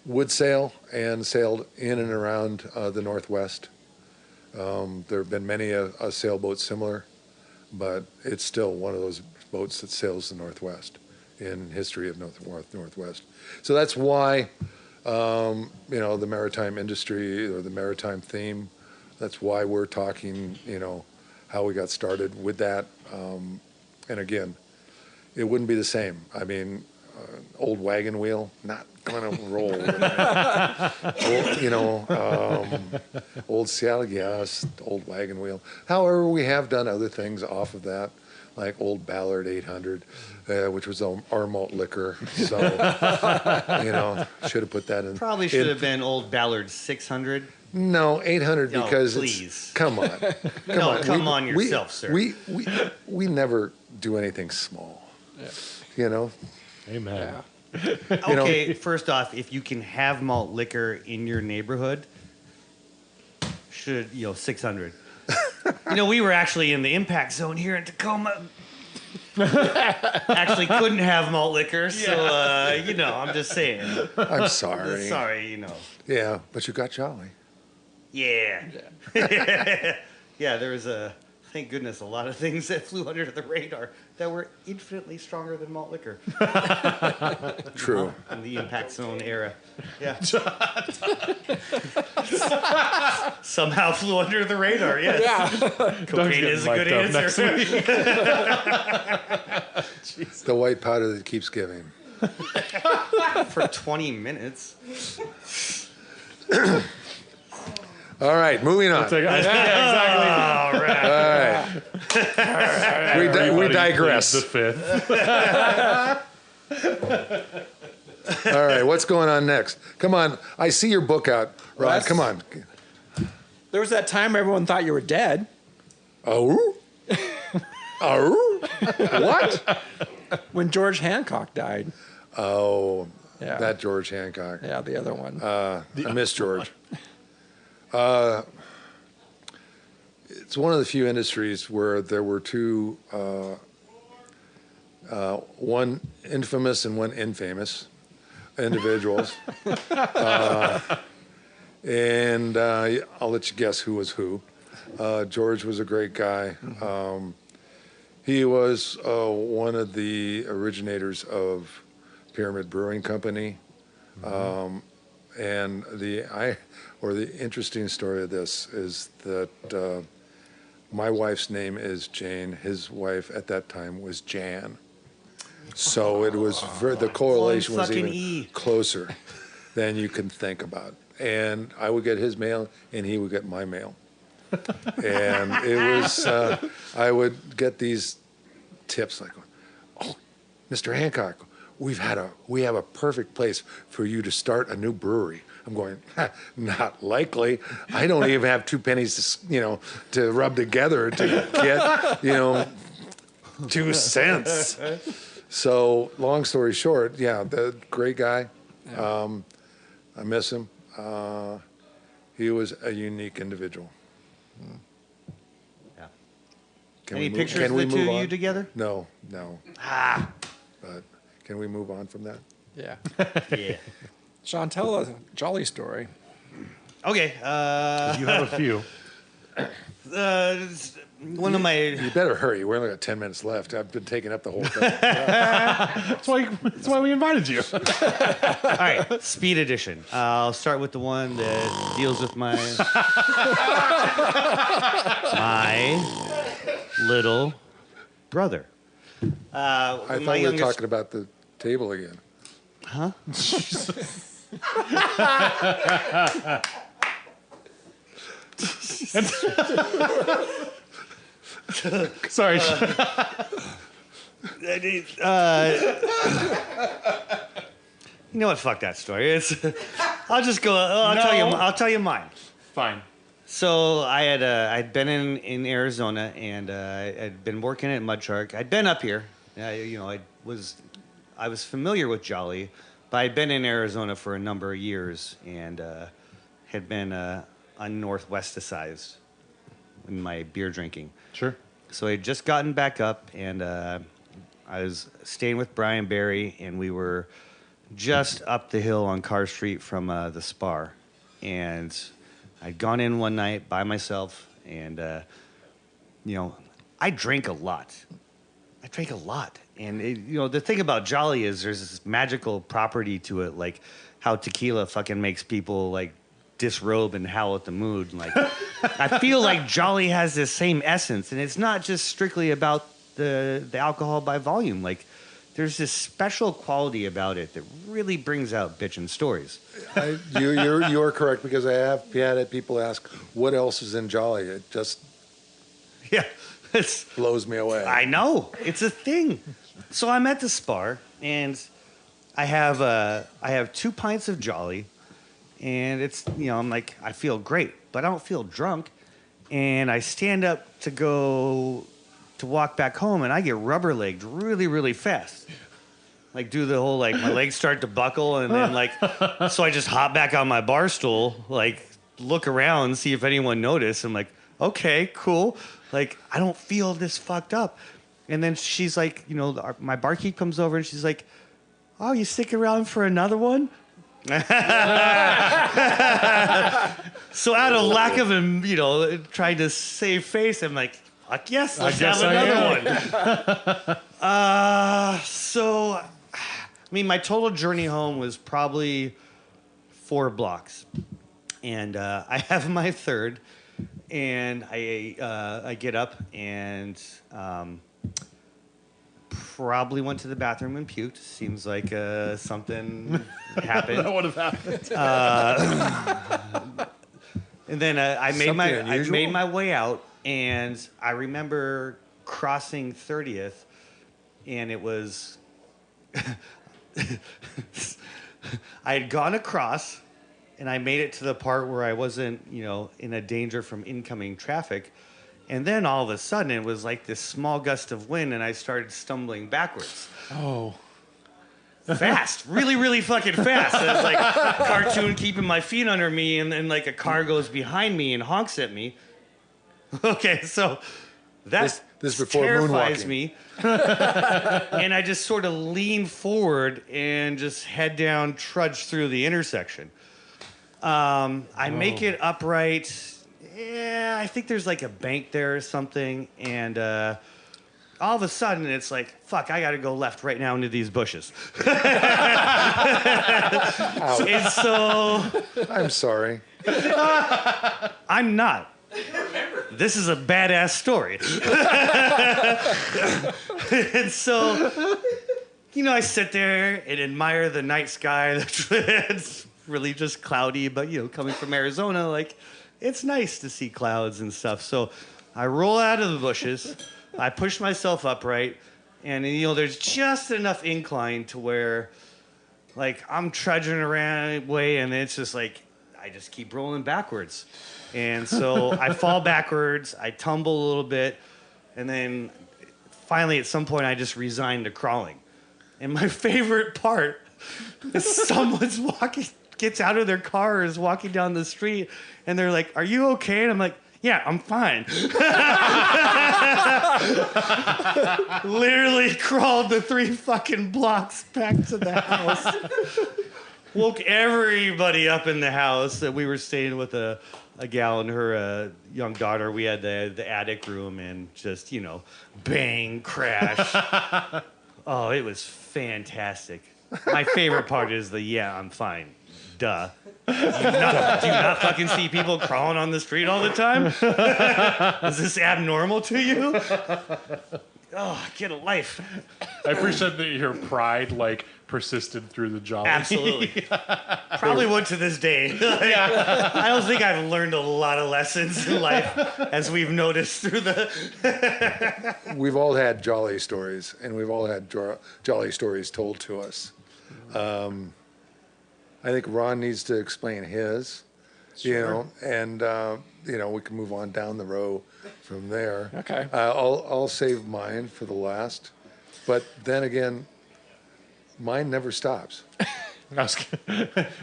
[SPEAKER 3] would sail and sailed in and around the Northwest. There have been many a sailboat similar, but it's still one of those boats that sails the Northwest in history of Northwest. So that's why, the maritime industry or the maritime theme, that's why we're talking, how we got started with that. And again, it wouldn't be the same. I mean, old wagon wheel, not going to roll. Old Seattle gas, old wagon wheel. However, we have done other things off of that, like old Ballard 800, which was our malt liquor. So, should have put that in.
[SPEAKER 1] Probably should have been old Ballard 600.
[SPEAKER 3] No, 800
[SPEAKER 1] No,
[SPEAKER 3] because
[SPEAKER 1] please.
[SPEAKER 3] Come on.
[SPEAKER 1] Come on yourself, sir.
[SPEAKER 3] We never do anything small.
[SPEAKER 4] Yeah.
[SPEAKER 5] Amen.
[SPEAKER 4] Yeah.
[SPEAKER 1] Okay, first off, if you can have malt liquor in your neighborhood, 600. We were actually in the impact zone here in Tacoma. Actually couldn't have malt liquor, so, I'm just saying.
[SPEAKER 3] I'm sorry.
[SPEAKER 1] Sorry,
[SPEAKER 3] Yeah, but you got jolly.
[SPEAKER 1] Yeah. Yeah, there was thank goodness, a lot of things that flew under the radar that were infinitely stronger than malt liquor.
[SPEAKER 3] True.
[SPEAKER 1] In the impact zone era. Yeah. Somehow flew under the radar, yes.
[SPEAKER 4] Yeah.
[SPEAKER 1] Cocaine is a good answer.
[SPEAKER 3] The white powder that keeps giving.
[SPEAKER 1] For 20 minutes.
[SPEAKER 3] All right, moving on.
[SPEAKER 5] Yeah, exactly.
[SPEAKER 1] All right.
[SPEAKER 3] We digress.
[SPEAKER 5] The fifth.
[SPEAKER 3] All right, what's going on next? Come on, I see your book out, Rod.
[SPEAKER 4] That's-
[SPEAKER 3] Come on.
[SPEAKER 4] There was that time everyone thought you were dead.
[SPEAKER 3] Oh? Oh? What?
[SPEAKER 4] When George Hancock died.
[SPEAKER 3] Oh,
[SPEAKER 4] Yeah.
[SPEAKER 3] that George Hancock.
[SPEAKER 4] Yeah, the other one.
[SPEAKER 3] I miss George. It's one of the few industries where there were two, one infamous and one infamous individuals. And I'll let you guess who was who. George was a great guy. He was one of the originators of Pyramid Brewing Company. And the interesting story of this is that my wife's name is Jane. His wife at that time was Jan. So it was the correlation was even closer than you can think about. And I would get his mail, and he would get my mail. And it was I would get these tips like, "Oh, Mr. Hancock, we have a perfect place for you to start a new brewery." I'm going, not likely. I don't even have 2 pennies to rub together to get 2 cents. So long story short, yeah, the great guy. I miss him. He was a unique individual.
[SPEAKER 1] Yeah.
[SPEAKER 3] Any
[SPEAKER 1] pictures of the two of you together?
[SPEAKER 3] No. But can we move on from that?
[SPEAKER 4] Yeah.
[SPEAKER 1] Yeah.
[SPEAKER 4] Sean, tell a jolly story.
[SPEAKER 1] Okay.
[SPEAKER 5] You have a few.
[SPEAKER 1] One of my.
[SPEAKER 3] You better hurry. We only got 10 minutes left. I've been taking up the whole thing.
[SPEAKER 5] That's why we invited you.
[SPEAKER 1] All right, speed edition. I'll start with the one that deals with my little brother.
[SPEAKER 3] I thought we were talking about the table again.
[SPEAKER 1] Huh?
[SPEAKER 5] Sorry.
[SPEAKER 1] You know what? Fuck that story. I'll just go. I'll tell you mine.
[SPEAKER 5] Fine.
[SPEAKER 1] So I'd been in Arizona, and I'd been working at Mud Shark. I'd been up here. I was familiar with Jolly, but I'd been in Arizona for a number of years, and had been unnorthwesticized in my beer drinking.
[SPEAKER 5] Sure.
[SPEAKER 1] So I had just gotten back up, and I was staying with Brian Barry, and we were just up the hill on Carr Street from the Spar. And I'd gone in one night by myself, and, I drank a lot. And, the thing about Jolly is there's this magical property to it, like how tequila fucking makes people, like, disrobe and howl at the mood. Like, I feel like Jolly has this same essence, and it's not just strictly about the alcohol by volume. Like, there's this special quality about it that really brings out bitchin' stories.
[SPEAKER 3] You're correct, because I have had people ask, what else is in Jolly? It just blows me away.
[SPEAKER 1] I know. It's a thing. So I'm at the Spar, and I have 2 pints of Jolly, and it's, I'm like, I feel great, but I don't feel drunk. And I stand up to go to walk back home, and I get rubber-legged really, really fast. Like, do the whole, like, my legs start to buckle, and then, like, so I just hop back on my bar stool, like, look around, see if anyone noticed. I'm like, okay, cool. Like, I don't feel this fucked up. And then she's like, my barkeep comes over, and she's like, oh, you stick around for another one? So out of lack of him, trying to save face, I'm like, fuck yes, let's have another one. So, my total journey home was probably 4 blocks, and I have my third, and I get up and probably went to the bathroom and puked. Seems like something happened.
[SPEAKER 5] That would have happened.
[SPEAKER 1] And then I made my way out, and I remember crossing 30th, and it was I had gone across, and I made it to the part where I wasn't, in a danger from incoming traffic. And then all of a sudden, it was like this small gust of wind, and I started stumbling backwards.
[SPEAKER 5] Oh.
[SPEAKER 1] Fast. Really, really fucking fast. It was like a cartoon keeping my feet under me, and then like a car goes behind me and honks at me. Okay, so that
[SPEAKER 3] this before
[SPEAKER 1] terrifies
[SPEAKER 3] moonwalking.
[SPEAKER 1] me. And I just sort of lean forward and just head down, trudge through the intersection. I make it upright. yeah, I think there's like a bank there or something. And all of a sudden, it's like, fuck, I got to go left right now into these bushes. And so...
[SPEAKER 3] I'm sorry.
[SPEAKER 1] I'm not. This is a badass story. And so, I sit there and admire the night sky. It's really just cloudy, but, coming from Arizona, like, it's nice to see clouds and stuff. So I roll out of the bushes. I push myself upright. And, there's just enough incline to where, like, I'm trudging around way, and it's just like, I just keep rolling backwards. And so I fall backwards, I tumble a little bit, and then finally at some point I just resign to crawling. And my favorite part is someone's gets out of their car, is walking down the street, and they're like, "Are you okay?" And I'm like, "Yeah, I'm fine." Literally crawled the 3 fucking blocks back to the house. Woke everybody up in the house. We were staying with a gal and her young daughter. We had the attic room, and just, bang, crash. Oh, it was fantastic. My favorite part is yeah, I'm fine. Duh. Do you not fucking see people crawling on the street all the time? Is this abnormal to you? Oh, get a life.
[SPEAKER 5] I appreciate that your pride, persisted through the jolly.
[SPEAKER 1] Absolutely. Probably would to this day. I don't think I've learned a lot of lessons in life, as we've noticed through the...
[SPEAKER 3] We've all had jolly stories, and we've all had jolly stories told to us. I think Ron needs to explain his, and we can move on down the row from there.
[SPEAKER 4] Okay.
[SPEAKER 3] I'll save mine for the last, but then again, mine never stops.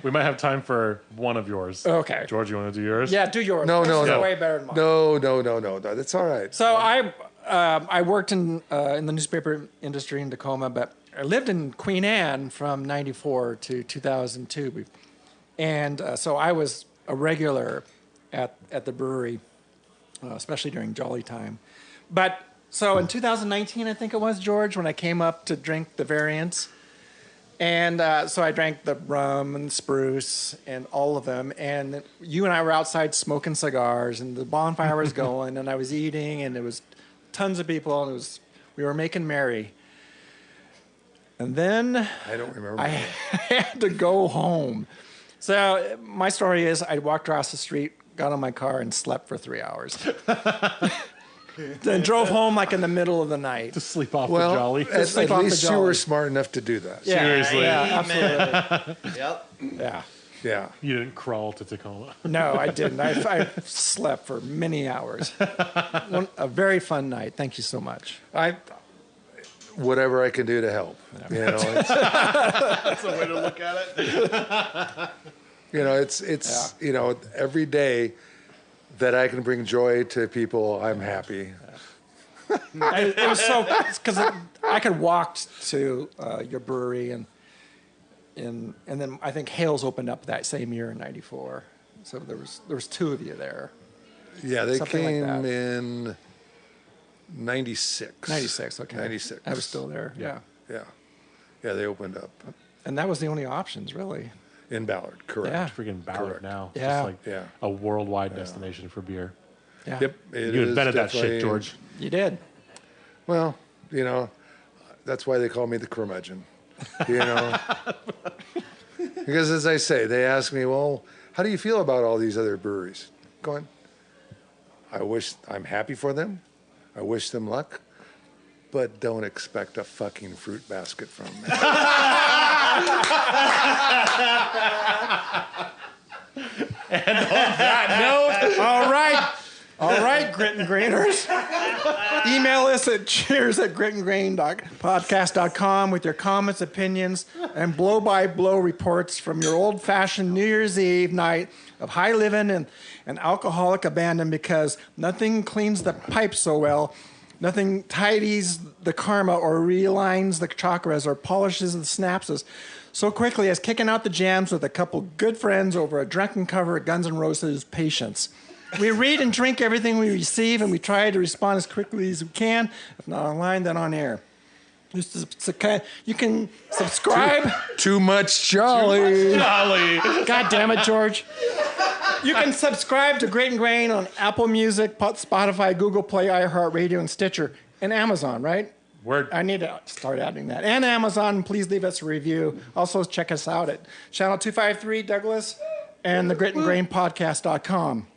[SPEAKER 5] We might have time for one of yours.
[SPEAKER 4] Okay.
[SPEAKER 5] George, you want to do yours?
[SPEAKER 4] Yeah, do yours.
[SPEAKER 3] No.
[SPEAKER 4] Way better than mine.
[SPEAKER 3] No. That's all right.
[SPEAKER 4] So I worked in the newspaper industry in Tacoma, but I lived in Queen Anne from 94 to 2002. And so I was a regular at the brewery, especially during Jolly time. But so in 2019, I think it was, George, when I came up to drink the variants. And so I drank the rum and spruce and all of them. And you and I were outside smoking cigars, and the bonfire was going, and I was eating, and there was tons of people, and we were making merry. And then
[SPEAKER 3] I don't remember.
[SPEAKER 4] I had to go home. So my story is I walked across the street, got in my car, and slept for 3 hours. Then drove home in the middle of the night.
[SPEAKER 5] To sleep off the jolly.
[SPEAKER 3] At least you were smart enough to do that.
[SPEAKER 4] Yeah,
[SPEAKER 5] Seriously.
[SPEAKER 4] Yeah, absolutely.
[SPEAKER 1] Yep.
[SPEAKER 4] Yeah.
[SPEAKER 3] Yeah.
[SPEAKER 5] You didn't crawl to Tacoma.
[SPEAKER 4] No, I didn't. I slept for many hours. A very fun night. Thank you so much.
[SPEAKER 3] Whatever I can do to help.
[SPEAKER 5] That's a way to look at it.
[SPEAKER 3] It's every day that I can bring joy to people, I'm happy.
[SPEAKER 4] It was so, because I could walk to your brewery, and then I think Hales opened up that same year in '94. So there was 2 of you there.
[SPEAKER 3] Yeah, they
[SPEAKER 4] Something like
[SPEAKER 3] came
[SPEAKER 4] that.
[SPEAKER 3] in 96.
[SPEAKER 4] 96, okay.
[SPEAKER 3] 96.
[SPEAKER 4] I was still there, yeah.
[SPEAKER 3] Yeah, they opened up
[SPEAKER 4] And that was the only options, really.
[SPEAKER 3] in Ballard, correct.
[SPEAKER 4] Yeah.
[SPEAKER 5] Freaking Ballard
[SPEAKER 3] Correct.
[SPEAKER 5] now. It's
[SPEAKER 4] Yeah.
[SPEAKER 5] just a worldwide destination for beer.
[SPEAKER 4] Yeah.
[SPEAKER 3] Yep.
[SPEAKER 5] You invented that shit,
[SPEAKER 3] definitely-
[SPEAKER 5] George.
[SPEAKER 4] You did.
[SPEAKER 3] Well, that's why they call me the curmudgeon. Because as I say, they ask me, well, how do you feel about all these other breweries? Going, I'm happy for them. I wish them luck, but don't expect a fucking fruit basket from me.
[SPEAKER 5] And on that note,
[SPEAKER 4] All right, Grit and Grainers. Email us at cheers@gritandgrainpodcast.com with your comments, opinions, and blow-by-blow reports from your old-fashioned New Year's Eve night of high living and alcoholic abandon, because nothing cleans the pipe so well, nothing tidies the karma or realigns the chakras or polishes the synapses so quickly as kicking out the jams with a couple good friends over a drunken cover of Guns N' Roses' Patience. We read and drink everything we receive, and we try to respond as quickly as we can. If not online, then on air. You can subscribe.
[SPEAKER 3] Too much jolly.
[SPEAKER 5] Golly.
[SPEAKER 4] God damn it, George. You can subscribe to Grit and Grain on Apple Music, Spotify, Google Play, iHeartRadio, and Stitcher, and Amazon, right?
[SPEAKER 5] Word.
[SPEAKER 4] I need to start adding that. And Amazon, please leave us a review. Also, check us out at Channel 253 Douglas and the gritandgrainpodcast.com.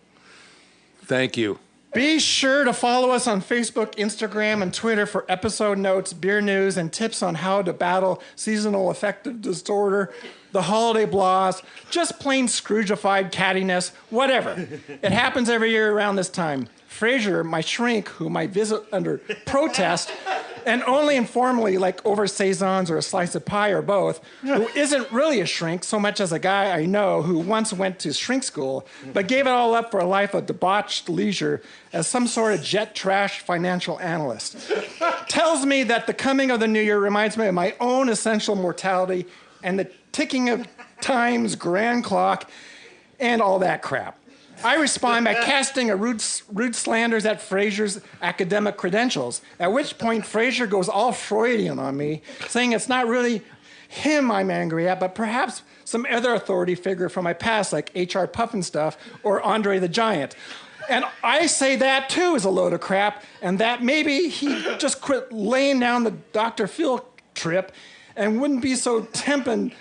[SPEAKER 3] Thank you.
[SPEAKER 4] Be sure to follow us on Facebook, Instagram, and Twitter for episode notes, beer news, and tips on how to battle seasonal affective disorder, the holiday blahs, just plain Scroogified cattiness, whatever. It happens every year around this time. Fraser, my shrink, whom I visit under protest, and only informally, like over saisons or a slice of pie or both, who isn't really a shrink so much as a guy I know who once went to shrink school, but gave it all up for a life of debauched leisure as some sort of jet trash financial analyst. Tells me that the coming of the new year reminds me of my own essential mortality and the ticking of time's grand clock and all that crap. I respond by casting a rude slanders at Fraser's academic credentials, at which point Fraser goes all Freudian on me, saying it's not really him I'm angry at, but perhaps some other authority figure from my past, like H.R. Pufnstuf or Andre the Giant. And I say that, too, is a load of crap, and that maybe he just quit laying down the Dr. Phil trip and I wouldn't be so tempted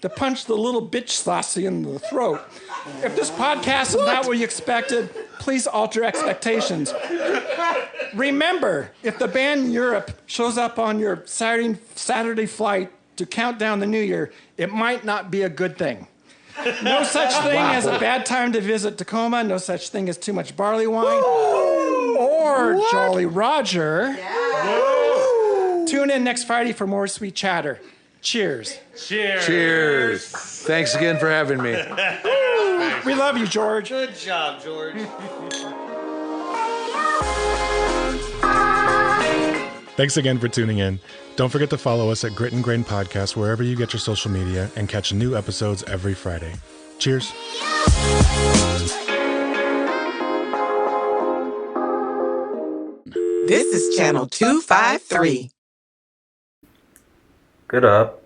[SPEAKER 4] to punch the little bitch saucy in the throat. If this podcast is not what you expected, please alter expectations. Remember, if the band Europe shows up on your Saturday flight to count down the new year, it might not be a good thing. No such thing as a bad time to visit Tacoma. No such thing as too much barley wine. Or Jolly Roger. Tune in next Friday for more sweet chatter. Cheers.
[SPEAKER 5] Cheers.
[SPEAKER 3] Cheers. Thanks again for having me.
[SPEAKER 4] We love you, George.
[SPEAKER 1] Good job, George.
[SPEAKER 6] Thanks again for tuning in. Don't forget to follow us at Grit and Grain Podcast wherever you get your social media and catch new episodes every Friday. Cheers.
[SPEAKER 7] This is Channel 253.
[SPEAKER 8] Get up.